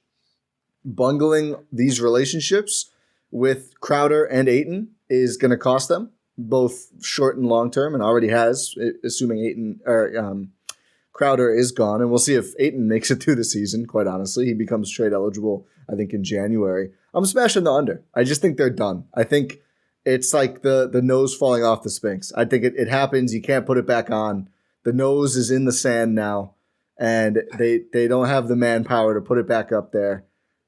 Bungling these relationships with Crowder and Ayton is going to cost them, both short and long term, and already has, assuming Crowder is gone. And we'll see if Ayton makes it through the season, quite honestly. He becomes trade eligible, I think, in January. I'm smashing the under. I just think they're done. I think it's like the nose falling off the Sphinx. I think it happens. You can't put it back on. The nose is in the sand now, and they don't have the manpower to put it back up there.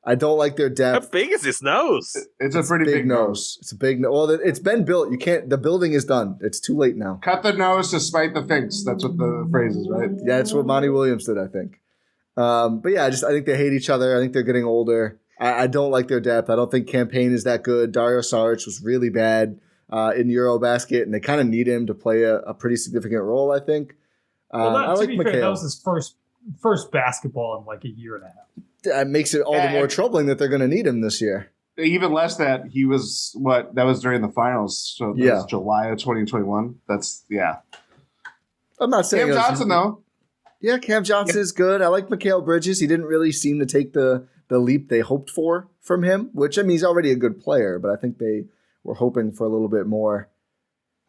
I don't like their depth. How big is his nose? It's a pretty big nose. It's a big nose. Well, it's been built. You can't. The building is done. It's too late now. Cut the nose to spite the face. That's what the phrase is, right? Yeah, that's what Monty Williams did, I think. But yeah, I think they hate each other. I think they're getting older. I don't like their depth. I don't think Campaign is that good. Dario Saric was really bad in Eurobasket, and they kind of need him to play a pretty significant role, I think. To be fair, that was his first basketball in like a year and a half. That makes it all the more troubling that they're going to need him this year. Even less that he was that was during the finals. So that was July of 2021. I'm not saying Cam Johnson though. Yeah, Cam Johnson is good. I like Mikal Bridges. He didn't really seem to take the leap they hoped for from him, which, he's already a good player, but I think they were hoping for a little bit more.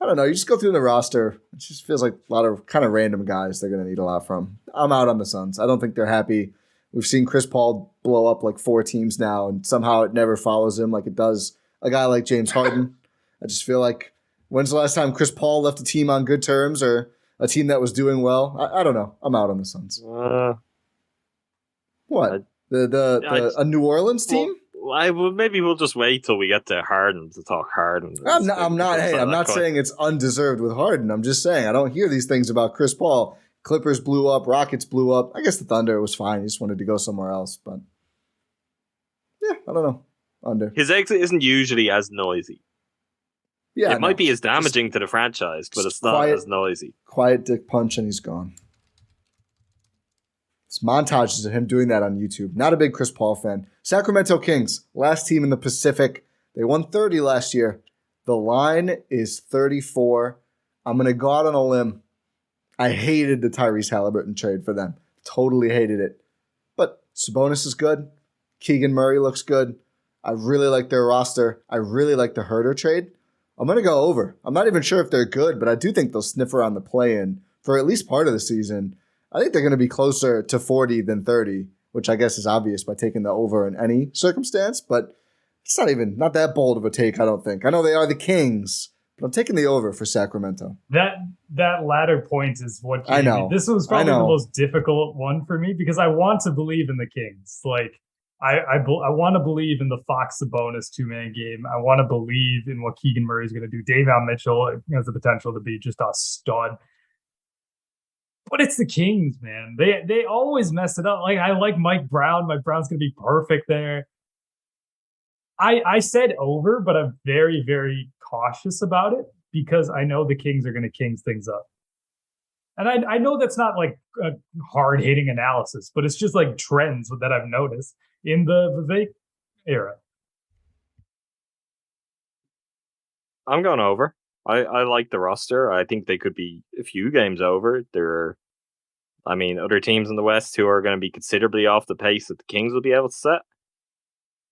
I don't know. You just go through the roster. It just feels like a lot of kind of random guys they're going to need a lot from. I'm out on the Suns. I don't think they're happy. We've seen Chris Paul blow up like 4 teams now, and somehow it never follows him like it does a guy like James Harden. I just feel like, when's the last time Chris Paul left a team on good terms or a team that was doing well? I don't know. I'm out on the Suns. What? A New Orleans team? Maybe we'll just wait till we get to Harden to talk Harden. I'm not saying it's undeserved with Harden. I'm just saying I don't hear these things about Chris Paul. Clippers blew up. Rockets blew up. I guess the Thunder was fine. He just wanted to go somewhere else. But yeah, I don't know. Under. His exit isn't usually as noisy. Yeah, it might be as damaging to the franchise, but it's not as noisy. Quiet dick punch and he's gone. It's montages of him doing that on YouTube. Not a big Chris Paul fan. Sacramento Kings, last team in the Pacific. They won 30 last year. The line is 34. I'm going to go out on a limb. I hated the Tyrese Halliburton trade for them. Totally hated it. But Sabonis is good. Keegan Murray looks good. I really like their roster. I really like the Herter trade. I'm going to go over. I'm not even sure if they're good, but I do think they'll sniff around the play-in for at least part of the season. I think they're going to be closer to 40 than 30, which I guess is obvious by taking the over in any circumstance, but it's not that bold of a take, I don't think. I know they are the Kings, but I'm taking the over for Sacramento. That latter point is what I know. This was probably the most difficult one for me because I want to believe in the Kings. Like I want to believe in the Fox Sabonis 2-man game. I want to believe in what Keegan Murray is going to do. Davion Mitchell has the potential to be just a stud. But it's the Kings, man. They always mess it up. Like I like Mike Brown. Mike Brown's going to be perfect there. I said over, but I'm very, very cautious about it because I know the Kings are going to Kings things up. And I know that's not like a hard-hitting analysis, but it's just like trends that I've noticed in the Vivek era. I'm going over. I like the roster. I think they could be a few games over. There are, other teams in the West who are going to be considerably off the pace that the Kings will be able to set.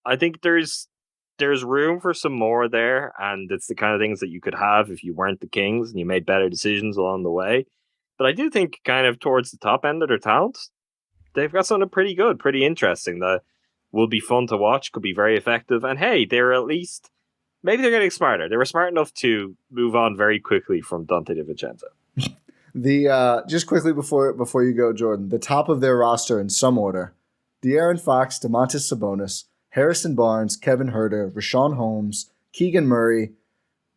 I think there's room for some more there, and it's the kind of things that you could have if you weren't the Kings and you made better decisions along the way. But I do think kind of towards the top end of their talent, they've got something pretty good, pretty interesting that will be fun to watch, could be very effective. And hey, they're at least, maybe they're getting smarter. They were smart enough to move on very quickly from Dante DiVincenzo. Just quickly before you go, Jordan, the top of their roster in some order: De'Aaron Fox, Domantas Sabonis, Harrison Barnes, Kevin Huerter, Rashawn Holmes, Keegan Murray.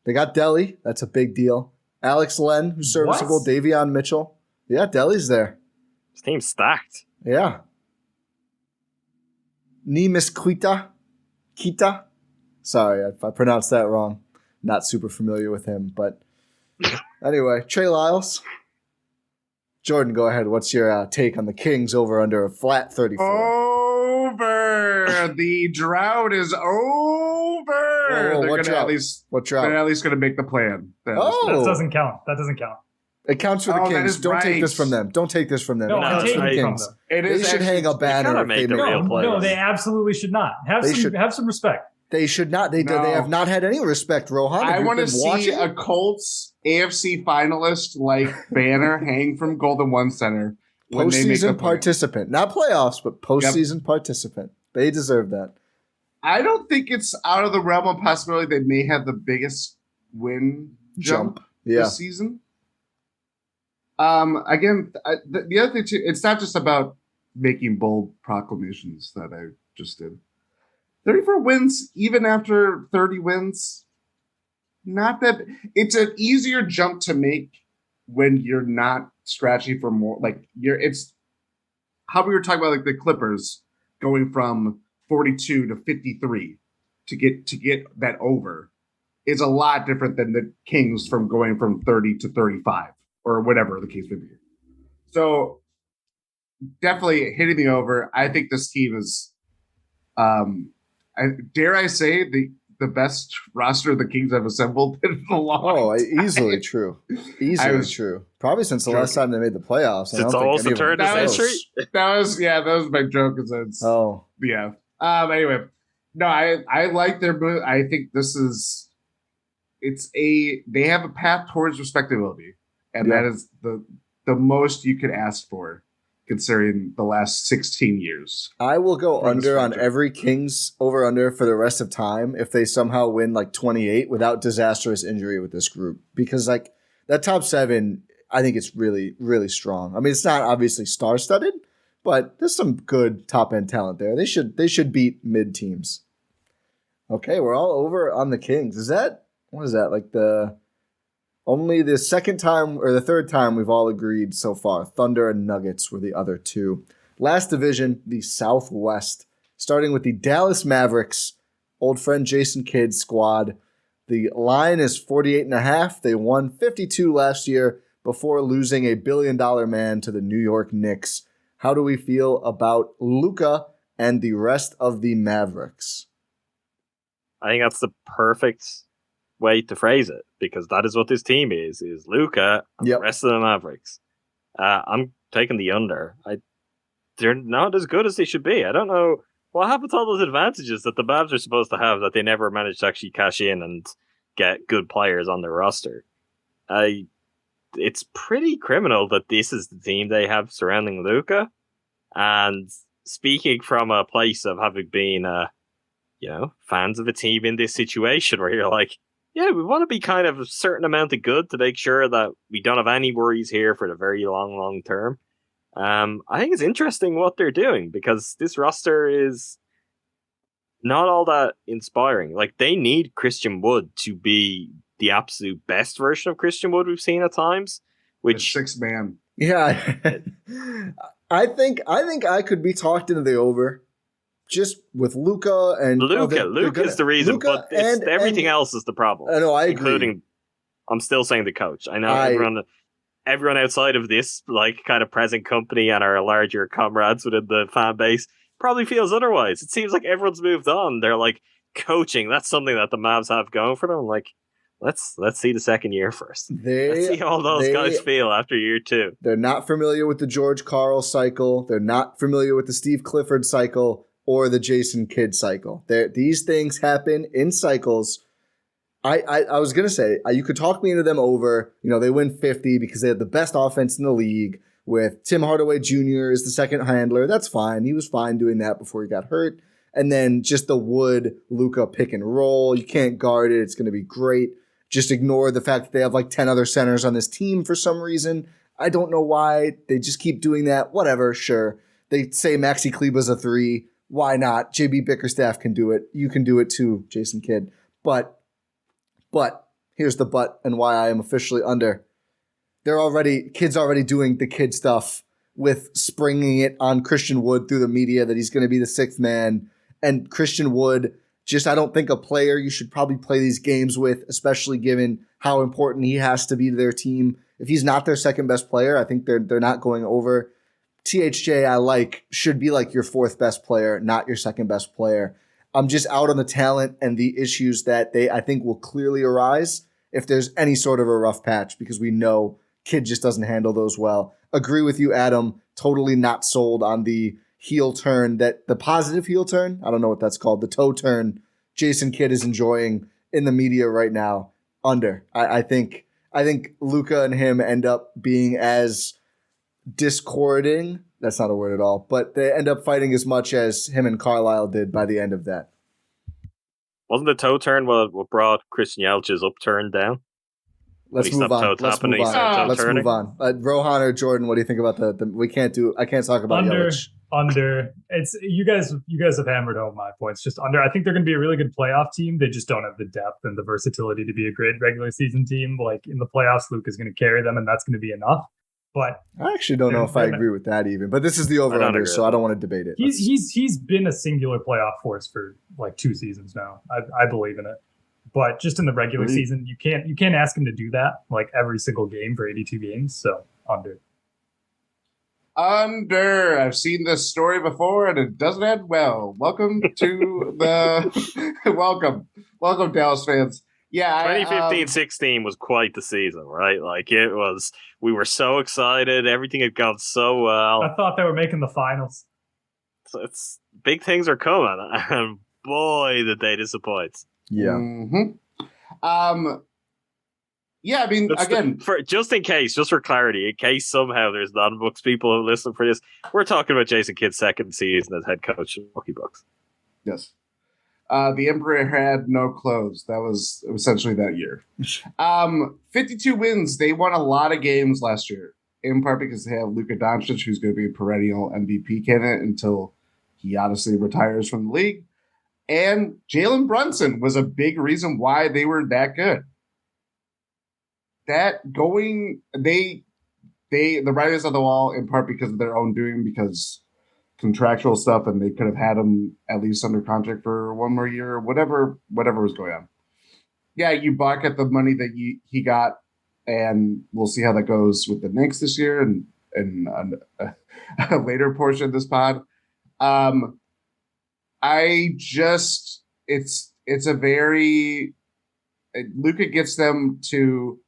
They got Delly. That's a big deal. Alex Len, who's serviceable. What? Davion Mitchell. Yeah, Delly's there. This team's stacked. Yeah. Neemias Queta. Sorry if I pronounced that wrong. Not super familiar with him, but anyway, Trey Lyles. Jordan, go ahead. What's your take on the Kings over under a flat 34? Over. The drought is over. They're what gonna drought? at least What drought? they're at least going to make the plan. That doesn't count. That doesn't count. It counts for the Oh, that Kings. is Don't take right. this from them. Don't take this from them. No, It I'm counts taking for the it from Kings. them. It They is should hang a banner gotta if make they the make real the playoffs. No, playoffs. they absolutely should not. They should. Have some respect. They should not. They No. have not had any respect, Rohan. I want to see a Colts AFC finalist like banner hang from Golden One Center when they make the postseason playoffs. participant, not playoffs, but postseason participant. They deserve that. I don't think it's out of the realm of possibility they may have the biggest win jump Yeah. this season. Again, the other thing too, it's not just about making bold proclamations that I just did. 34 wins, even after 30 wins, not that it's an easier jump to make when you're not scratching for more. Like it's how we were talking about like the Clippers going from 42 to 53 to get that over is a lot different than the Kings from going from 30 to 35 or whatever the case may be. So definitely hitting the over. I think this team is, dare I say, the best roster the Kings have assembled in a long time. Easily true. Easily true. Probably since the last time they made the playoffs. It's almost the turn of the century. That was my joke. Yeah. Anyway, no, I like their move. I think they have a path towards respectability, and that is the most you could ask for, considering the last 16 years. I will go under on every Kings over-under for the rest of time if they somehow win like 28 without disastrous injury with this group. Because like that top 7, I think it's really, really strong. I mean, it's not obviously star-studded, but there's some good top-end talent there. They should beat mid-teams. Okay, we're all over on the Kings. What is that? Like only the second time or the third time we've all agreed so far. Thunder and Nuggets were the other two. Last division, the Southwest. Starting with the Dallas Mavericks, old friend Jason Kidd's squad. The line is 48.5. They won 52 last year before losing a billion-dollar man to the New York Knicks. How do we feel about Luka and the rest of the Mavericks? I think that's the perfect way to phrase it, because that is what this team is Luka and the rest of the Mavericks. I'm taking the under. They're not as good as they should be. I don't know what happened to all those advantages that the Mavs are supposed to have that they never managed to actually cash in and get good players on their roster. It's pretty criminal that this is the team they have surrounding Luka. And speaking from a place of having been fans of a team in this situation where you're like, yeah, we want to be kind of a certain amount of good to make sure that we don't have any worries here for the very long term. I think it's interesting what they're doing, because this roster is not all that inspiring. Like, they need Christian Wood to be the absolute best version of Christian Wood we've seen at times. Which the 6th man. Yeah, I think I could be talked into the over. Just with Luka and Luka is the reason, but everything else is the problem. I know, I agree. Including, I'm still saying the coach. I know everyone outside of this, like, kind of present company and our larger comrades within the fan base probably feels otherwise. It seems like everyone's moved on. They're like, coaching, that's something that the Mavs have going for them. Like, let's see the second year first. Let's see how all those they- guys feel after year 2. They're not familiar with the George Karl cycle. They're not familiar with the Steve Clifford cycle or the Jason Kidd cycle. These things happen in cycles. I was going to say, you could talk me into them over. They win 50 because they have the best offense in the league with Tim Hardaway Jr. as the second handler. That's fine. He was fine doing that before he got hurt. And then just the Wood-Luka pick and roll. You can't guard it. It's going to be great. Just ignore the fact that they have like 10 other centers on this team for some reason. I don't know why. They just keep doing that. Whatever, sure. They say Maxi Kleber's a 3. Why not? JB Bickerstaff can do it. You can do it too, Jason Kidd. But here's the but and why I am officially under. Kidd's already doing the kid stuff with springing it on Christian Wood through the media that he's going to be the 6th man. And Christian Wood, I don't think a player you should probably play these games with, especially given how important he has to be to their team. If he's not their second best player, I think they're not going over. THJ should be like your 4th best player, not your second best player. I'm just out on the talent and the issues that I think will clearly arise if there's any sort of a rough patch, because we know Kidd just doesn't handle those well. Agree with you, Adam. Totally not sold on the heel turn, the positive heel turn. I don't know what that's called. The toe turn Jason Kidd is enjoying in the media right now. Under. I think Luka and him end up being as discording. That's not a word at all, but they end up fighting as much as him and Carlisle did by the end of that. Wasn't the toe turn what brought Christian Yelich's upturn down? Let's move on. Rohan or Jordan, what do you think about the I can't talk about Yelich. Under. It's you guys have hammered home my points. Just under. I think they're going to be a really good playoff team. They just don't have the depth and the versatility to be a great regular season team. Like in the playoffs, Luke is going to carry them, and that's going to be enough. But I actually don't know if I agree with that even. But this is the over/under, so I don't want to debate it. He's been a singular playoff force for like 2 seasons now. I believe in it. But just in the regular season, you can't ask him to do that like every single game for 82 games. So under. Under. I've seen this story before, and it doesn't end well. Welcome to the welcome Dallas fans. Yeah, 2015-16 was quite the season, right? Like it was. We were so excited. Everything had gone so well. I thought they were making the finals. So it's big things are coming, and boy, did they disappoint. Yeah. Mm-hmm. Yeah, I mean, again, just for clarity, in case somehow there's non-Bucks people who listen for this, we're talking about Jason Kidd's second season as head coach of the Milwaukee Bucks. Yes. The Emperor had no clothes. That was essentially that year. 52 wins. They won a lot of games last year, in part because they have Luka Doncic, who's going to be a perennial MVP candidate until he honestly retires from the league. And Jalen Brunson was a big reason why they were that good. The writers on the wall, in part because of their own doing, because contractual stuff, and they could have had him at least under contract for one more year, or whatever was going on. Yeah, you balk at the money that he got, and we'll see how that goes with the Knicks this year and a later portion of this pod. It's a very Luka gets them to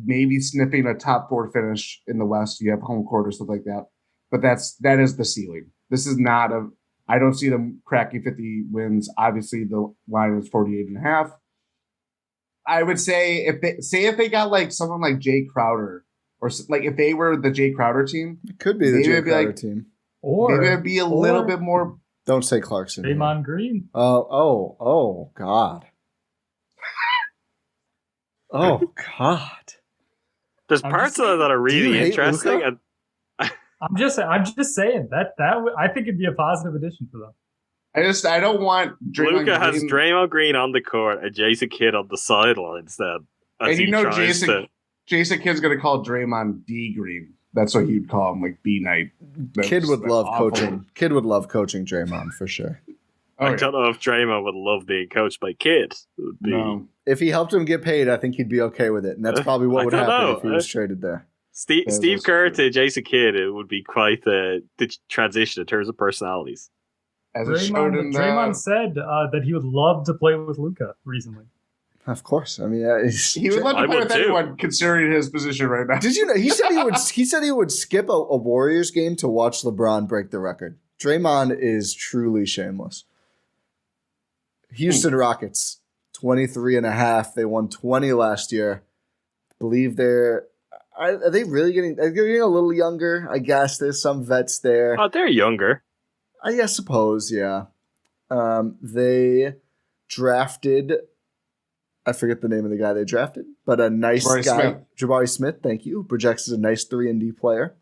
maybe sniffing a top 4 finish in the West. You have home court or stuff like that. But that is the ceiling. This is not I don't see them cracking 50 wins. Obviously, the line is 48.5. I would say if they got like someone like Jay Crowder, or like if they were the Jay Crowder team, it could be the Jay Crowder team, or maybe it'd be a little bit more. Don't say Clarkson. Draymond Green. Oh God. Oh God. There's parts of that are really interesting. And I'm just saying that I think it'd be a positive addition for them. I don't want Draymond Luka has Draymond Green on the court and Jason Kidd on the sideline instead. And Jason Kidd's going to call Draymond D Green. That's what he'd call him, like B Night. Kid would love coaching. Kid would love coaching Draymond for sure. I don't know if Draymond would love being coached by Kidd. No. If he helped him get paid, I think he'd be okay with it, and that's probably what would happen if he was traded there. Steve Kerr to Jason Kidd, it would be quite the transition in terms of personalities. As Draymond said that he would love to play with Luka recently. Of course. I mean, he would love to play with anyone considering his position right now. Did you know he said he would skip a Warriors game to watch LeBron break the record. Draymond is truly shameless. Houston Rockets, 23.5. They won 20 last year. I believe are they really getting a little younger? I guess there's some vets there. Oh, they're younger. I suppose, yeah. They drafted, I forget the name of the guy they drafted, but a nice guy, Jabari Smith, thank you, projects as a nice 3-and-D player.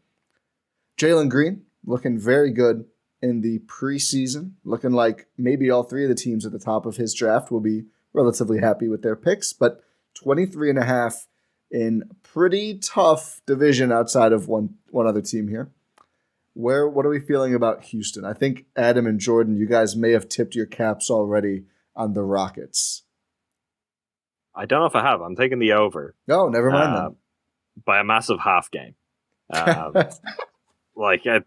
Jalen Green, looking very good in the preseason, looking like maybe all three of the teams at the top of his draft will be relatively happy with their picks, but 23.5 in pretty tough division outside of one other team here. What are we feeling about Houston? I think Adam and Jordan, you guys may have tipped your caps already on the Rockets. I don't know if I have. I'm taking the over. No, never mind then. By a massive half game.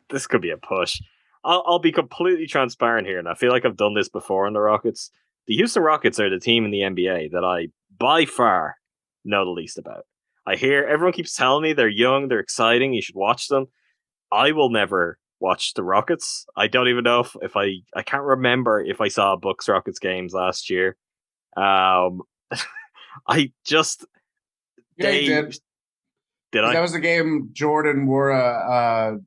This could be a push. I'll be completely transparent here, and I feel like I've done this before on the Rockets. The Houston Rockets are the team in the NBA that I, by far, know the least about. I hear everyone keeps telling me they're young, they're exciting, you should watch them. I will never watch the Rockets. I don't even know if I can't remember if I saw Bucks Rockets games last year. I just you did. Did I? That was the game Jordan wore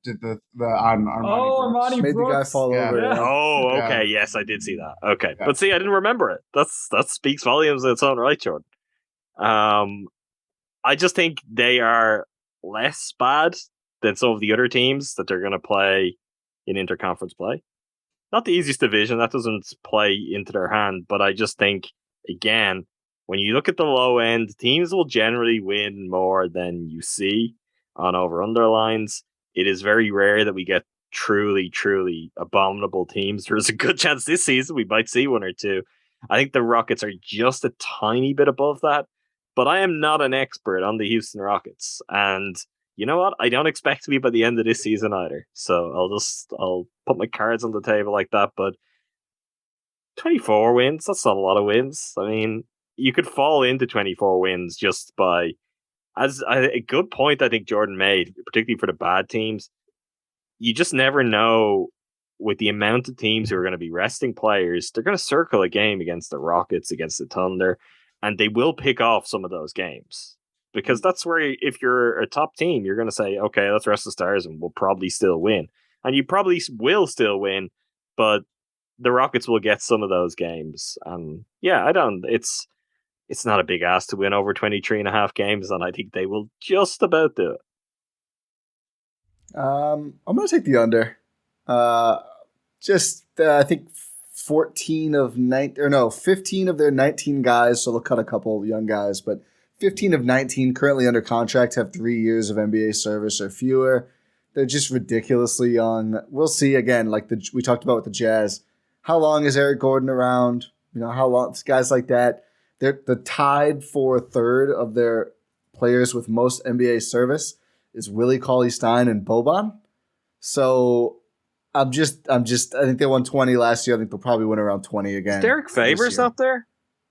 did the on Armani Brooks. Made Brooks. the guy fall over. Yeah. Oh, okay. Yeah. Yes, I did see that. Okay. Yeah. But see, I didn't remember it. That speaks volumes in its own right, Jordan. I just think they are less bad than some of the other teams that they're going to play in interconference play. Not the easiest division. That doesn't play into their hand. But I just think, again, when you look at the low end, teams will generally win more than you see on over-under lines. It is very rare that we get truly, truly abominable teams. There's a good chance this season we might see one or two. I think the Rockets are just a tiny bit above that, but I am not an expert on the Houston Rockets. And you know what? I don't expect to be by the end of this season either. So I'll put my cards on the table like that. But 24 wins, that's not a lot of wins. I mean, you could fall into 24 wins just by, as a good point I think Jordan made, particularly for the bad teams. You just never know with the amount of teams who are going to be resting players. They're going to circle a game against the Rockets, against the Thunder, and they will pick off some of those games. Because that's where, if you're a top team, you're going to say, okay, let's rest the stars and we'll probably still win. And you probably will still win, but the Rockets will get some of those games. Yeah, it's not a big ask to win over 23.5 games, and I think they will just about do it. I'm going to take the under. I think 15 of their 19 guys, so they'll cut a couple young guys, but 15 of 19 currently under contract have 3 years of NBA service or fewer. They're just ridiculously young. We'll see again, like we talked about with the Jazz. How long is Eric Gordon around? How long? Guys like that. They're tied for third of their players with most NBA service is Willie Cauley-Stein and Boban. So I think they won 20 last year. I think they'll probably win around 20 again. Is Derek Favors up there?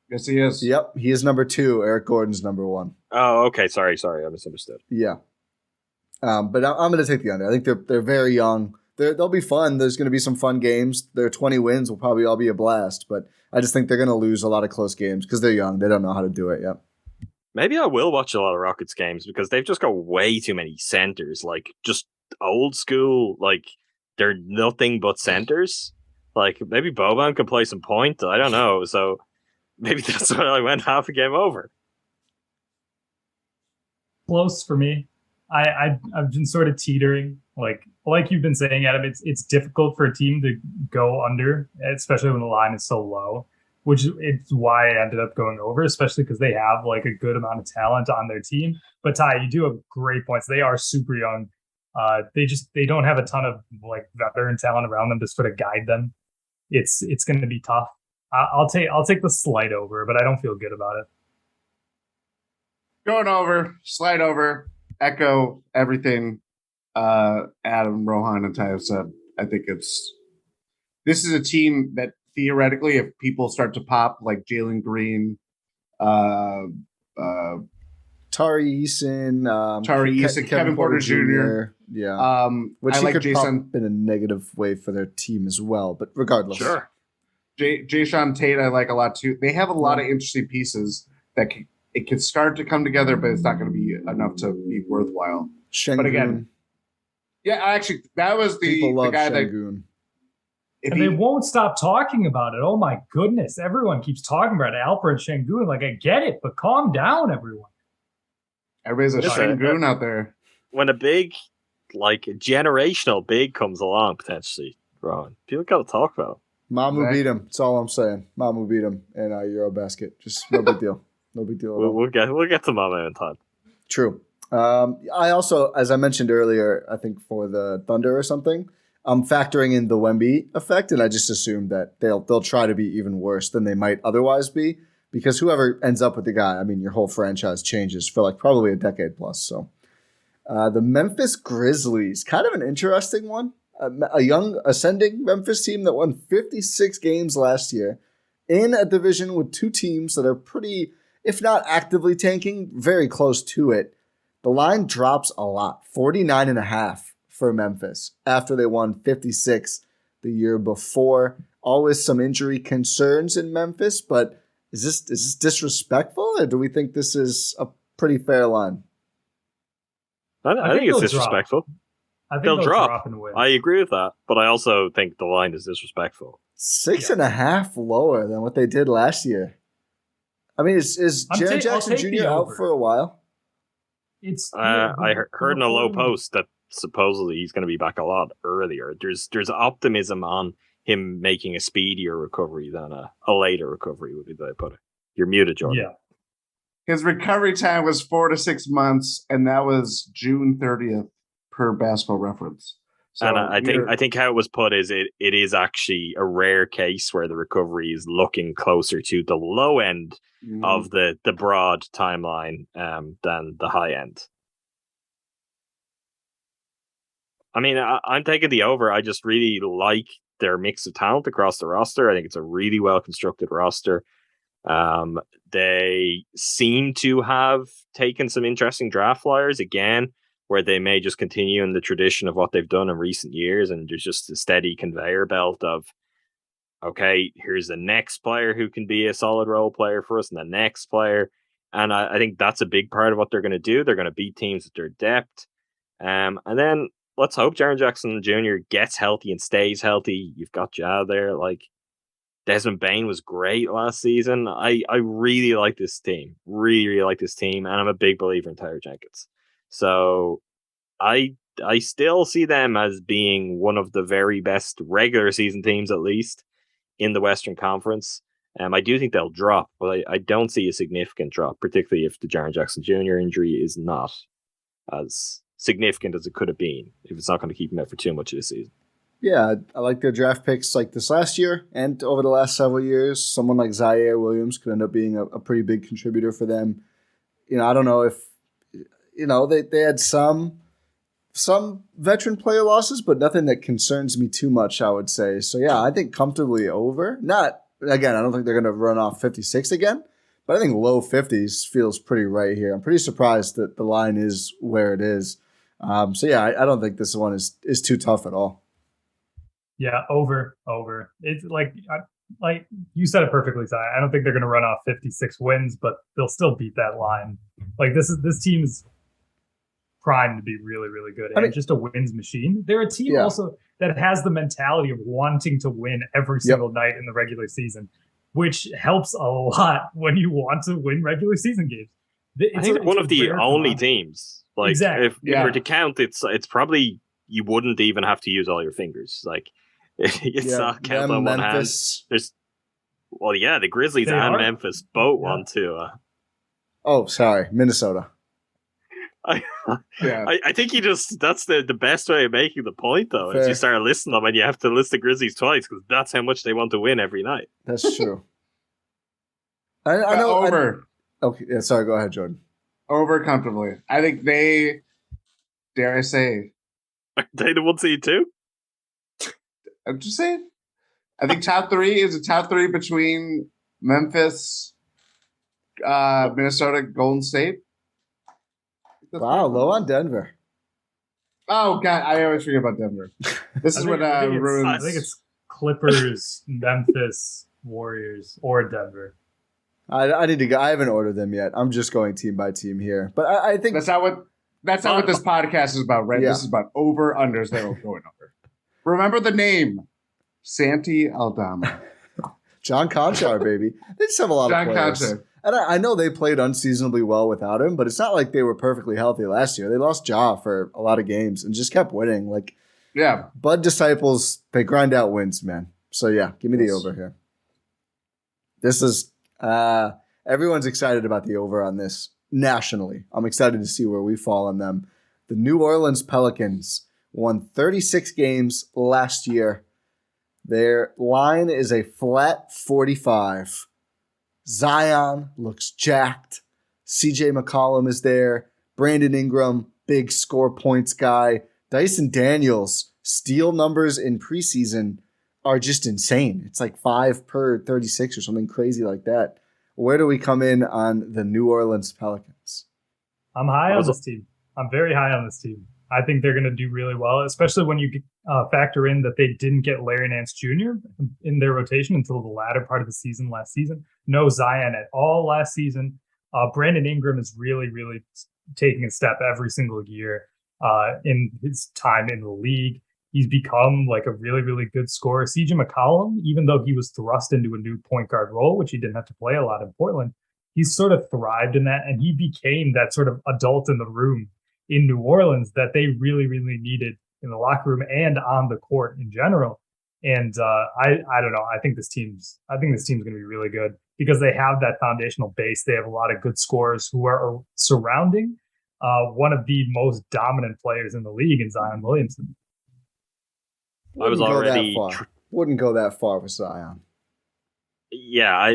Yes, he is. Yep, he is number 2. Eric Gordon's number 1. Oh, okay. Sorry, I misunderstood. Yeah, but I'm going to take the under. I think they're very young. They'll be fun. There's going to be some fun games. Their 20 wins will probably all be a blast, but I just think they're going to lose a lot of close games because they're young. They don't know how to do it yet. Maybe I will watch a lot of Rockets games because they've just got way too many centers, like just old school, like they're nothing but centers. Like maybe Boban could play some point. I don't know. So maybe that's why I went half a game over. Close for me. I've been sort of teetering. Like you've been saying, Adam, it's difficult for a team to go under, especially when the line is so low, which is why I ended up going over, especially because they have like a good amount of talent on their team. But Ty, you do have great points. They are super young. They don't have a ton of like veteran talent around them to sort of guide them. It's going to be tough. I'll take the slight over, but I don't feel good about it. Going over, slide over, echo everything Adam, Rohan, and Ti have said. I think this is a team that theoretically, if people start to pop like Jalen Green, Tari Eason, Kevin Porter Jr. Yeah. Which I he like could Jason pop in a negative way for their team as well. But regardless. Sure. Jason Tate I like a lot too. They have a lot of interesting pieces that it can start to come together, but it's not going to be enough to be worthwhile. Şengün. But again, that was people love guy Şengün. They won't stop talking about it. Oh my goodness. Everyone keeps talking about Alperen Şengün. Like, I get it, but calm down, everyone. Everybody's a Şengün out there. When a big, like, generational big comes along, potentially, Rohan, people got to talk about it. Mamu beat him. That's all I'm saying. Mamu beat him in Eurobasket. Just no big deal. No big deal at all. We'll get to Mamu in time. True. I also, as I mentioned earlier, I think for the Thunder or something, I'm factoring in the Wemby effect, and I just assume that they'll try to be even worse than they might otherwise be, because whoever ends up with the guy, I mean, your whole franchise changes for like probably a decade plus. So the Memphis Grizzlies, kind of an interesting one. A young ascending Memphis team that won 56 games last year in a division with two teams that are pretty, if not actively tanking, very close to it. The line drops a lot, 49.5 for Memphis after they won 56 the year before. Always some injury concerns in Memphis, but is this disrespectful, or do we think this is a pretty fair line? I think it's disrespectful. I think they'll drop and win. I agree with that, but I also think the line is disrespectful. 6.5 lower than what they did last year. I mean, is Jaren Jackson Jr. out for a while? I heard in a low post that supposedly he's going to be back a lot earlier. There's optimism on him making a speedier recovery than a later recovery, would be the way I put it. You're muted, Jordan. Yeah. His recovery time was 4 to 6 months, and that was June 30th per Basketball Reference. So and I think how it was put is it is actually a rare case where the recovery is looking closer to the low end of the broad timeline than the high end. I mean, I'm taking the over. I just really like their mix of talent across the roster. I think it's a really well constructed roster. They seem to have taken some interesting draft flyers again, where they may just continue in the tradition of what they've done in recent years. And there's just a steady conveyor belt of, okay, here's the next player who can be a solid role player for us, and the next player. And I think that's a big part of what they're going to do. They're going to beat teams with their depth. And then let's hope Jaren Jackson Jr. gets healthy and stays healthy. You've got Ja there. Like, Desmond Bane was great last season. I really like this team. Really, really like this team. And I'm a big believer in Tyler Jenkins. So I still see them as being one of the very best regular season teams, at least, in the Western Conference. I do think they'll drop, but I don't see a significant drop, particularly if the Jaren Jackson Jr. injury is not as significant as it could have been, if it's not going to keep him out for too much of the season. Yeah, I like their draft picks like this last year and over the last several years. Someone like Zaire Williams could end up being a pretty big contributor for them. I don't know if, they had some veteran player losses, but nothing that concerns me too much, I would say. So, yeah, I think comfortably over. I don't think they're going to run off 56 again, but I think low 50s feels pretty right here. I'm pretty surprised that the line is where it is. I don't think this one is too tough at all. Yeah, over. It's like you said it perfectly, Ty. I don't think they're going to run off 56 wins, but they'll still beat that line. Like, this team is primed to be really, really good. And just a wins machine. They're a team also that has the mentality of wanting to win every single night in the regular season, which helps a lot when you want to win regular season games. I think one of the only teams. Like, exactly. If you were to count, it's probably you wouldn't even have to use all your fingers. Like, it's not count on Memphis. One hand. The Grizzlies and Memphis both want to. Sorry, Minnesota. I think that's the best way of making the point, though. Fair. Is you start listing them and you have to list the Grizzlies twice because that's how much they want to win every night. That's true. I know. Over. Okay, yeah, sorry, go ahead, Jordan. Over comfortably. I think they, dare I say, are they the 1 seed too? I'm just saying. I think top three is a top three between Memphis, Minnesota, Golden State. Wow, low on Denver. Oh God, I always forget about Denver. This is what ruins. I think it's Clippers, Memphis, Warriors, or Denver. I need to go. I haven't ordered them yet. I'm just going team by team here. But I think that's not what this podcast is about, right? Yeah. This is about over unders that are going over. Remember the name, Santi Aldama. John Conchar, baby. They just have a lot of players. Conchar. And I know they played unseasonably well without him, but it's not like they were perfectly healthy last year. They lost Ja for a lot of games and just kept winning. Like, yeah, Bud Disciples, they grind out wins, man. So yeah, give me the over here. This is everyone's excited about the over on this nationally. I'm excited to see where we fall on them. The New Orleans Pelicans won 36 games last year. Their line is a flat 45. Zion looks jacked. CJ McCollum is there. Brandon Ingram, big score points guy. Dyson Daniels, steal numbers in preseason are just insane. It's like 5 per 36 or something crazy like that. Where do we come in on the New Orleans Pelicans? I'm high on this team. I'm very high on this team. I think they're going to do really well, especially when you factor in that they didn't get Larry Nance Jr. in their rotation until the latter part of the season last season. No Zion at all last season. Brandon Ingram is really, really taking a step every single year in his time in the league. He's become like a really, really good scorer. CJ McCollum, even though he was thrust into a new point guard role, which he didn't have to play a lot in Portland, he's sort of thrived in that, and he became that sort of adult in the room in New Orleans that they really, really needed in the locker room and on the court in general. And I don't know. I think this team's going to be really good because they have that foundational base. They have a lot of good scorers who are surrounding one of the most dominant players in the league in Zion Williamson. Wouldn't go that far with Zion. Yeah, I'll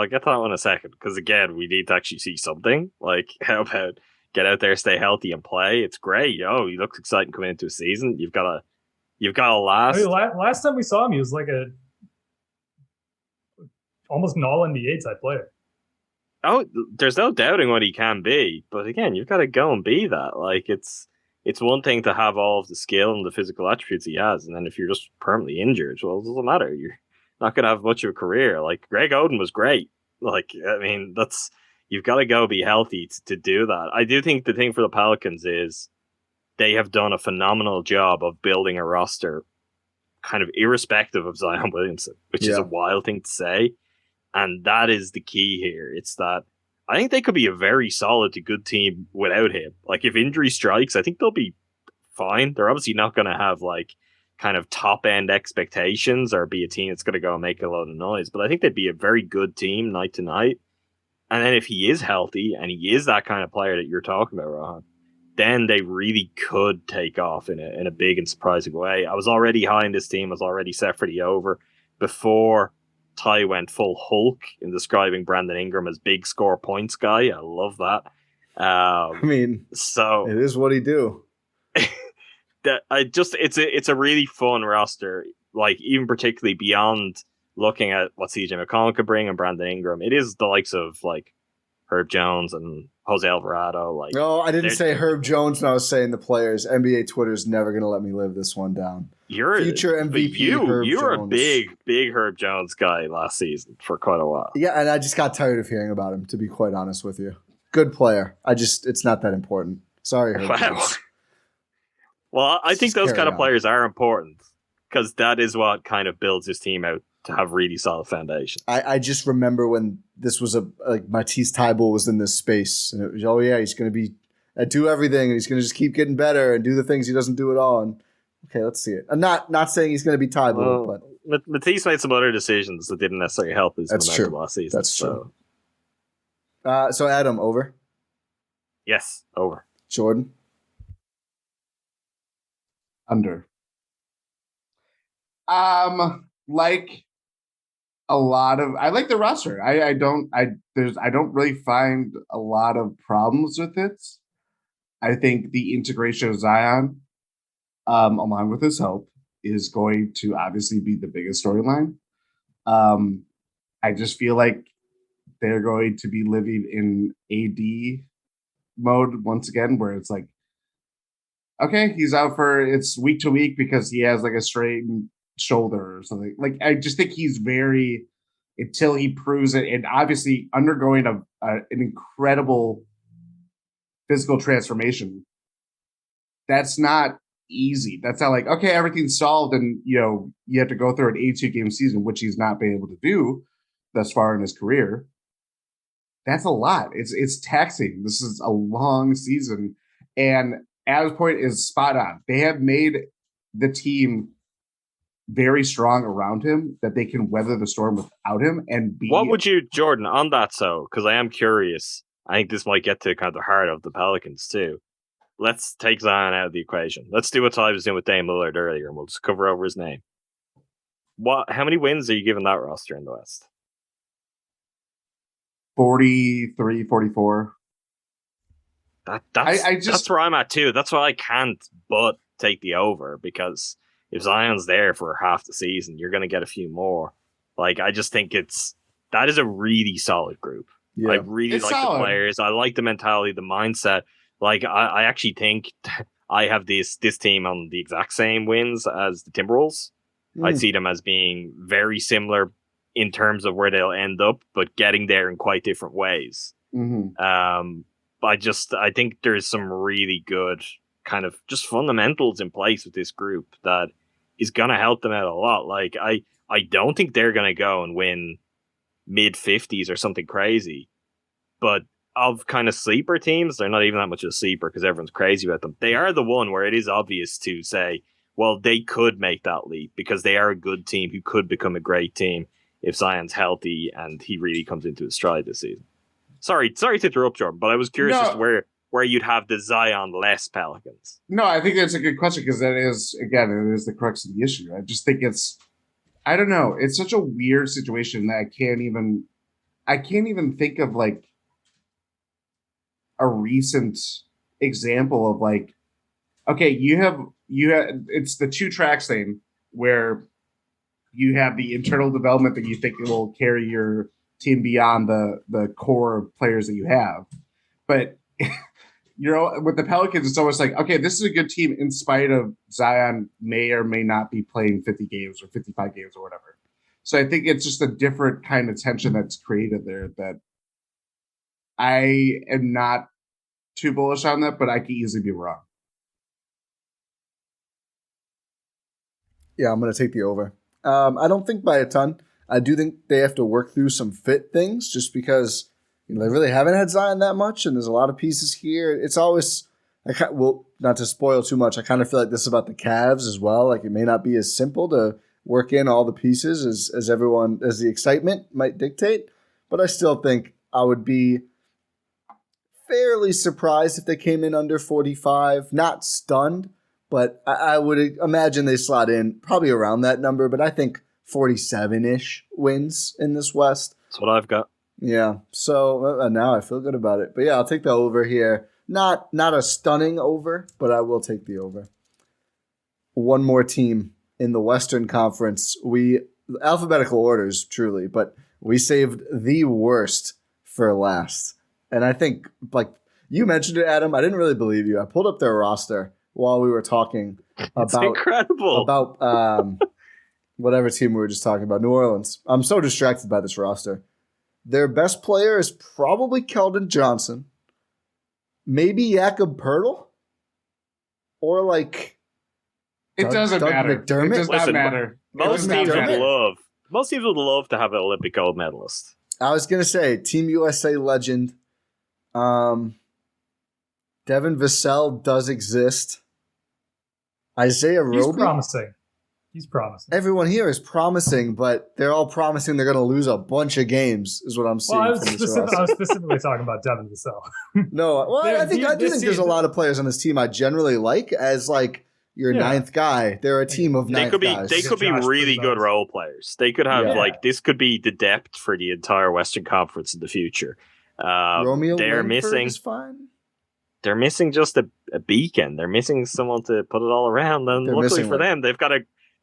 get to that one in a second because again, we need to actually see something. Like, how about get out there, stay healthy, and play? It's great. He looks exciting coming into a season. You've got to last. I mean, last time we saw him, he was like almost an all NBA type player. Oh, there's no doubting what he can be, but again, you've got to go and be that. Like, it's one thing to have all of the skill and the physical attributes he has, and then if you're just permanently injured, well, it doesn't matter. You're not going to have much of a career. Like, Greg Oden was great. Like, I mean, you've got to go be healthy to do that. I do think the thing for the Pelicans is they have done a phenomenal job of building a roster kind of irrespective of Zion Williamson, which is a wild thing to say. And that is the key here. It's that I think they could be a very solid to good team without him. Like, if injury strikes, I think they'll be fine. They're obviously not going to have like kind of top end expectations or be a team that's going to go and make a lot of noise, but I think they'd be a very good team night to night. And then if he is healthy and he is that kind of player that you're talking about, Rohan, then they really could take off in a big and surprising way. I was already high in this team. I was already set for the over before Ti went full Hulk in describing Brandon Ingram as big score points guy. I love that. I mean, so it is what he do. It's a really fun roster. Like, even particularly beyond looking at what CJ McCollum could bring and Brandon Ingram, it is the likes of like Herb Jones and Jose Alvarado. Like, no, I didn't say Herb Jones when I was saying the players. NBA Twitter's never going to let me live this one down. You're future MVP. You were a big Herb Jones guy last season for quite a while. Yeah, and I just got tired of hearing about him, to be quite honest with you. Good player. It's not that important. Sorry, Herb Jones. Well, I think those kind of players are important because that is what kind of builds his team out to have really solid foundation. I just remember when this was Matisse Thybulle was in this space, and it was, he's going to be do everything, and he's going to just keep getting better and do the things he doesn't do at all. And okay, let's see it. I'm not saying he's going to be Thybulle, but Matisse made some other decisions that didn't necessarily help his momentum last season. That's true. So Adam, over? Yes, over. Jordan? Under. Like a lot of, I like the roster. I don't really find a lot of problems with it. I think the integration of Zion, along with his help, is going to obviously be the biggest storyline. I just feel like they're going to be living in AD mode once again, where it's like, okay, he's out for it's week to week because he has like a strained shoulder or something. Like, I just think he's very until he proves it, and obviously undergoing an incredible physical transformation. That's not easy. That's not like, okay, everything's solved and you have to go through an 82 game season, which he's not been able to do thus far in his career. That's a lot. It's taxing. This is a long season. And Adam's point is spot on. They have made the team very strong around him that they can weather the storm without him and be. What would you, Jordan, on that because I am curious. I think this might get to kind of the heart of the Pelicans too. Let's take Zion out of the equation. Let's do what Ty was doing with Dame Lillard earlier, and we'll just cover over his name. How many wins are you giving that roster in the West? 43, 44. That's where I'm at too. That's why I can't but take the over, because if Zion's there for half the season, you're going to get a few more. Like, I just think that is a really solid group. Yeah. I really like the players. I like the mentality, the mindset. Like, I actually think I have this team on the exact same wins as the Timberwolves. I see them as being very similar in terms of where they'll end up, but getting there in quite different ways. I think there's some really good kind of just fundamentals in place with this group that is going to help them out a lot. Like, I don't think they're going to go and win mid 50s or something crazy, but of kind of sleeper teams, they're not even that much of a sleeper because everyone's crazy about them. They are the one where it is obvious to say, well, they could make that leap because they are a good team who could become a great team if Zion's healthy and he really comes into his stride this season. Sorry to interrupt, Jordan, but I was curious as to where you'd have the Zion-less Pelicans. No, I think that's a good question because it is the crux of the issue. I just think I don't know. It's such a weird situation that I can't even think of like a recent example of like, okay, you have it's the 2 tracks thing where you have the internal development that you think will carry your team beyond the core of players that you have. But with the Pelicans, it's almost like, okay, this is a good team in spite of Zion may or may not be playing 50 games or 55 games or whatever. So I think it's just a different kind of tension that's created there that I am not too bullish on that, but I could easily be wrong. Yeah, I'm going to take the over. I don't think by a ton. I do think they have to work through some fit things just because they really haven't had Zion that much, and there's a lot of pieces here. It's always, not to spoil too much, I kind of feel like this is about the Cavs as well. Like, it may not be as simple to work in all the pieces as the excitement might dictate, but I still think I would be fairly surprised if they came in under 45. Not stunned, but I would imagine they slot in probably around that number, but I think 47-ish wins in this West. That's what I've got. Yeah, so now I feel good about it. But yeah, I'll take the over here. Not a stunning over, but I will take the over. One more team in the Western Conference. Alphabetical orders, truly, but we saved the worst for last. And I think, like you mentioned it, Adam, I didn't really believe you. I pulled up their roster while we were talking about whatever team we were just talking about, New Orleans. I'm so distracted by this roster. Their best player is probably Keldon Johnson, maybe Jakob Poeltl, or like it doesn't matter. McDermott. It does not matter. Most teams would love to have an Olympic gold medalist. I was gonna say Team USA legend. Devin Vassell does exist. Isaiah Roby. He's promising. Everyone here is promising, but they're all promising they're going to lose a bunch of games, is what I'm seeing. Well, I was specifically talking about Devin Vassell. No, well, I do think there's a lot of players on this team I generally like as like your ninth guy. They're a team of ninth guys. They could be really good role players. They could have this could be the depth for the entire Western Conference in the future. Romeo they're Langford missing. Is fine. They're missing just a beacon. They're missing someone to put it all around. And luckily for them, they've got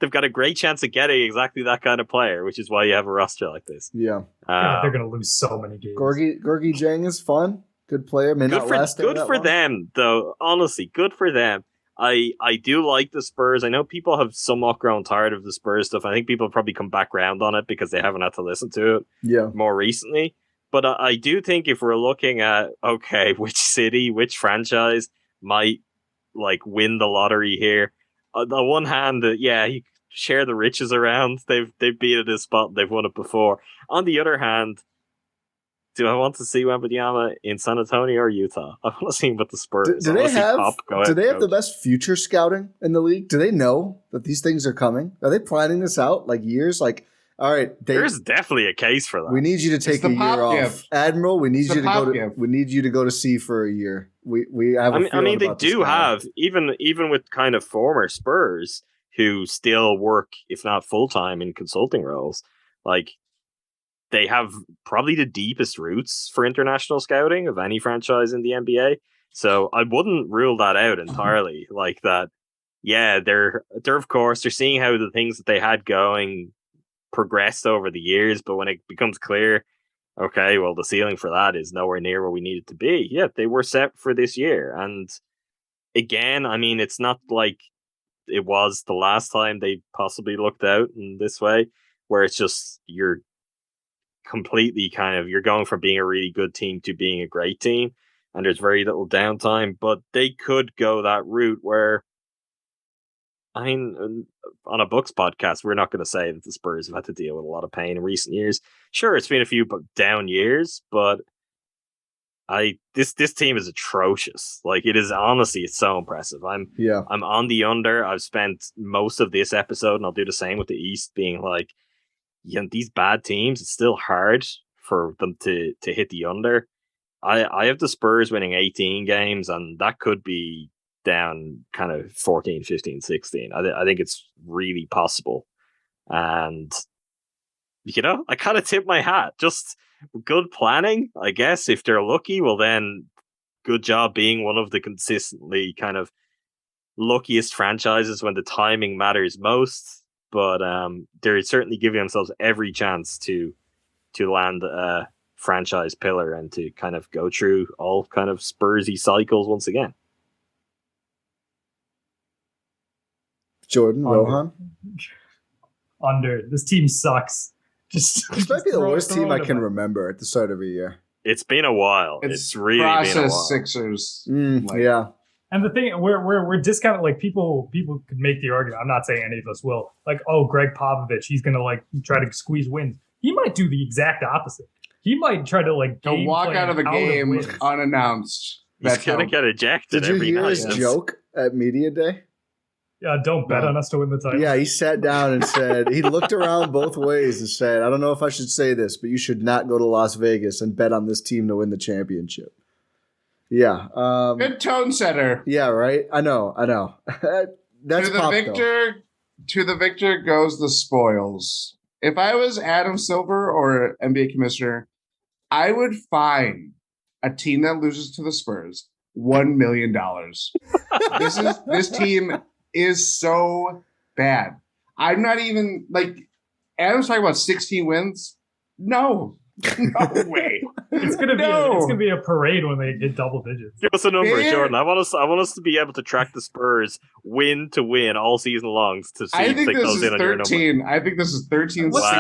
they've got a great chance of getting exactly that kind of player, which is why you have a roster like this. Yeah. God, they're going to lose so many games. Gorgie Jang is fun. Good player. May not last good for them, though. Honestly, good for them. I do like the Spurs. I know people have somewhat grown tired of the Spurs stuff. I think people have probably come back around on it because they haven't had to listen to it more recently. But I do think if we're looking at, okay, which city, which franchise might like win the lottery here, on the one hand, you share the riches around. They've been at this spot. They've won it before. On the other hand, do I want to see Wembanyama in San Antonio or Utah? I want to see him with the Spurs. Do they have the best future scouting in the league? Do they know that these things are coming? Are they planning this out like years? Like, all right, there's definitely a case for that. We need you to take a year off, Admiral. We need you to go to. We need you to go to sea for a year. We have. I mean, they do have even with kind of former Spurs who still work, if not full time, in consulting roles. Like, they have probably the deepest roots for international scouting of any franchise in the NBA. So I wouldn't rule that out entirely. Like that, yeah, they're of course they're seeing how the things that they had going progressed over the years, but when it becomes clear, okay, well, the ceiling for that is nowhere near where we need it to be. Yeah, they were set for this year. And again, I mean, it's not like it was the last time they possibly looked out in this way, where it's just you're completely you're going from being a really good team to being a great team, and there's very little downtime. But they could go that route where, I mean, on a Bucks podcast, we're not going to say that the Spurs have had to deal with a lot of pain in recent years. Sure, it's been a few down years, but this team is atrocious. Like, it is honestly, it's so impressive. I'm on the under. I've spent most of this episode, and I'll do the same with the East, being like, these bad teams, it's still hard for them to hit the under. I have the Spurs winning 18 games, and that could be down kind of 14, 15, 16. I think it's really possible. And, I kind of tip my hat. Just good planning, I guess. If they're lucky, well then, good job being one of the consistently kind of luckiest franchises when the timing matters most. But they're certainly giving themselves every chance to land a franchise pillar and to kind of go through all kind of Spursy cycles once again. Jordan, Rohan? Under. This team sucks. This might be the worst team I can remember at the start of a year. It's been a while. It's really been a while. Sixers. Yeah. And the thing, we're discounting, like, people could make the argument. I'm not saying any of us will. Like, oh, Greg Popovich, he's gonna like try to squeeze wins. He might do the exact opposite. He might try to like walk out of the game unannounced. He's gonna get ejected. Did you hear his joke at media day? Yeah, don't bet on us to win the title. Yeah, he sat down and said, he looked around both ways and said, I don't know if I should say this, but you should not go to Las Vegas and bet on this team to win the championship. Yeah. Good tone setter. Yeah, right? I know. That's to the victor goes the spoils. If I was Adam Silver or NBA commissioner, I would fine a team that loses to the Spurs $1 million. This team is so bad. I'm not even like Adam's talking about 16 wins. No way. It's gonna be a parade when they get double digits. Give us a number, Jordan. I want us to be able to track the Spurs win to win all season long to see if they close in on your number. I think this is 13. What's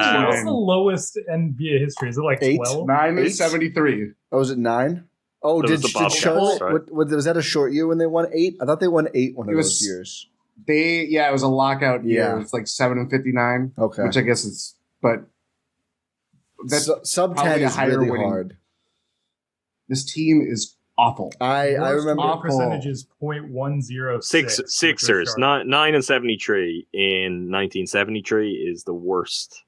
the lowest NBA history? Is it like 12? 9 and 73. Oh, was it 9? Oh, did Charlotte? Right? Was that a short year when they won 8? I thought they won 8 one of those years. It was a lockout year. It was like 7 and 59. Okay, which I guess is, but that's sub 10 is really hard. This team is awful. I remember percentage is .106. Sixers 9 and 73 in 1973 is the worst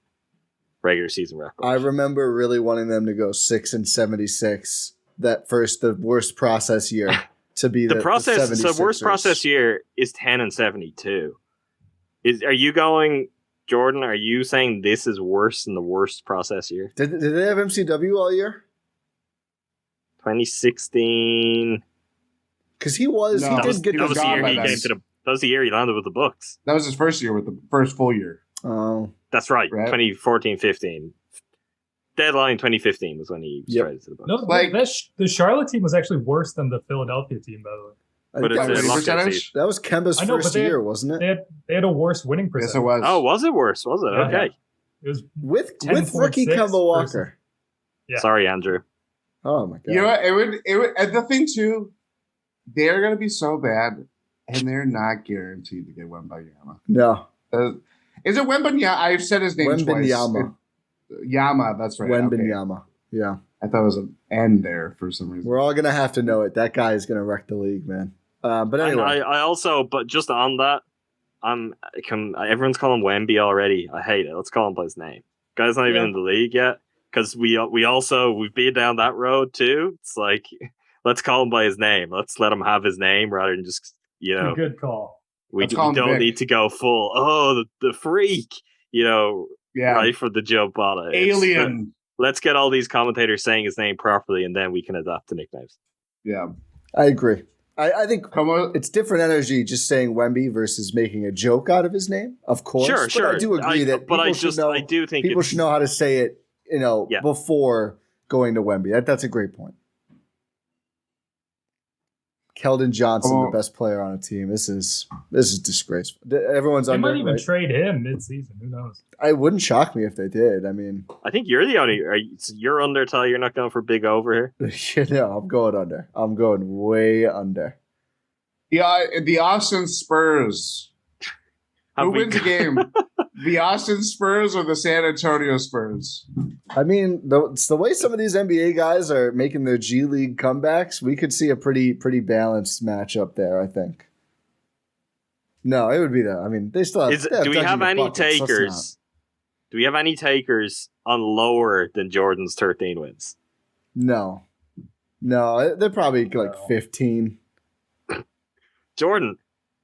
regular season record. I remember really wanting them to go 6 and 76. The worst process year to be the process. So worst process year is 10 and 72. Are you going, Jordan? Are you saying this is worse than the worst process year? Did they have MCW all year? 2016. Because he did get the That was the year he landed with the Bucks. That was his first year, with the first full year. Oh, That's right. Right. 2014-15. Deadline 2015 was when he was traded to the Bucks. No, Like- the Charlotte team was actually worse than the Philadelphia team, by the way. But it's that, a was, lockout percentage? season. that was Kemba's I know, first but year, wasn't it? They had a worse winning percentage. Yes, it was. Oh, was it worse? Was it? Yeah. Okay. It was With 10.6 rookie Kemba versus- Walker. Yeah. Sorry, Andrew. Oh my god! You know what? It would. And the thing too, they're gonna be so bad, and they're not guaranteed to get Wembanyama. No, Is it Wembanyama? I've said his name Wembanyama. twice. Yama. That's right. Okay. Wembanyama. Yeah, I thought it was an N there for some reason. we're all gonna have to know it. That guy is gonna wreck the league, man. But And anyway, I also, but just on that, everyone's calling him Wemby already. I hate it. Let's call him by his name. Guy's not even in the league yet. Because we've been down that road too. It's like, let's call him by his name. Let's let him have his name rather than just, Good call. we Let's call him don't Vic. need to go full. Oh, the freak, Yeah. right for the jump on it. Alien. Let's get all these commentators saying his name properly, and then we can adapt to nicknames. Yeah. I agree. I think Come on. it's different energy just saying Wemby versus making a joke out of his name. Of course, Sure. But I do agree that but people I do think people it's- should know how to say it. Yeah. Before going to Wemby. That's a great point. Keldon Johnson, the best player on a team. This is disgraceful. Everyone's They under. might even right? trade him mid-season. Who knows? I wouldn't shock me if they did. I mean, I think you're the only. You're under, Ty. You're not going for big over here. I'm going under. I'm going way under. Yeah, the Austin Spurs. Have Who we wins the game? The Austin Spurs or the San Antonio Spurs? I mean, it's the way some of these NBA guys are making their G League comebacks. We could see a pretty balanced matchup there, I think. No, it would be that. I mean, they still have. Do we have Dougie any McBuckets, let's takers? Do we have any takers on lower than Jordan's 13 wins? not. No, they're probably like 15. Jordan,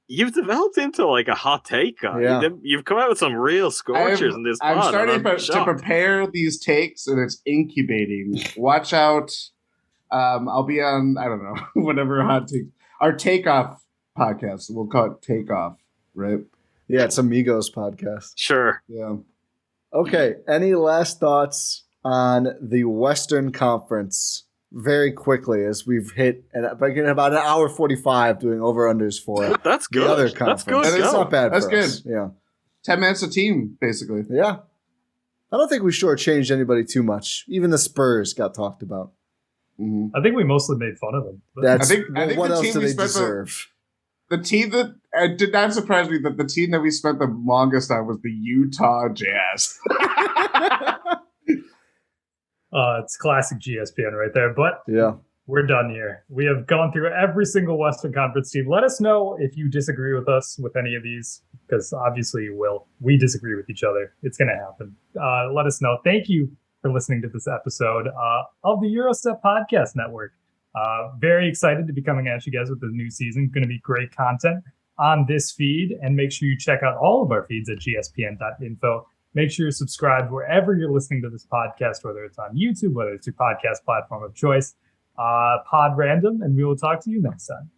you've developed into like a hot take guy. Yeah. You've come out with some real scorchers in this pod. I'm starting and I'm to shocked. prepare these takes, and it's incubating. Watch out. I'll be on, I don't know, whatever hot take. Our Takeoff podcast. We'll call it Takeoff, right? Yeah, it's Amigos podcast. Sure. Yeah. Okay, any last thoughts on the Western Conference? Very quickly, as we've hit about an hour 45 doing over-unders for That's good. the other That's conference. good. That is It's not bad That's for good. us. Yeah. 10 minutes a team, basically. Yeah. I don't think we shortchanged anybody too much. Even the Spurs got talked about. Mhm. I think we mostly made fun of them. But That's I think what the else team do we they spent deserve? The team that it did not surprise me that the team that we spent the longest on was the Utah Jazz. it's classic GSPN right there. But Yeah. we're done here. We have gone through every single Western Conference team. Let us know if you disagree with us with any of these, because obviously you will. We disagree with each other. It's going to happen. Let us know. Thank you for listening to this episode of the Gyro Step Podcast Network. Very excited to be coming at you guys with the new season. Going to be great content on this feed. And make sure you check out all of our feeds at gspn.info. Make sure you're subscribed wherever you're listening to this podcast, whether it's on YouTube, whether it's your podcast platform of choice. Pod Random, and we will talk to you next time.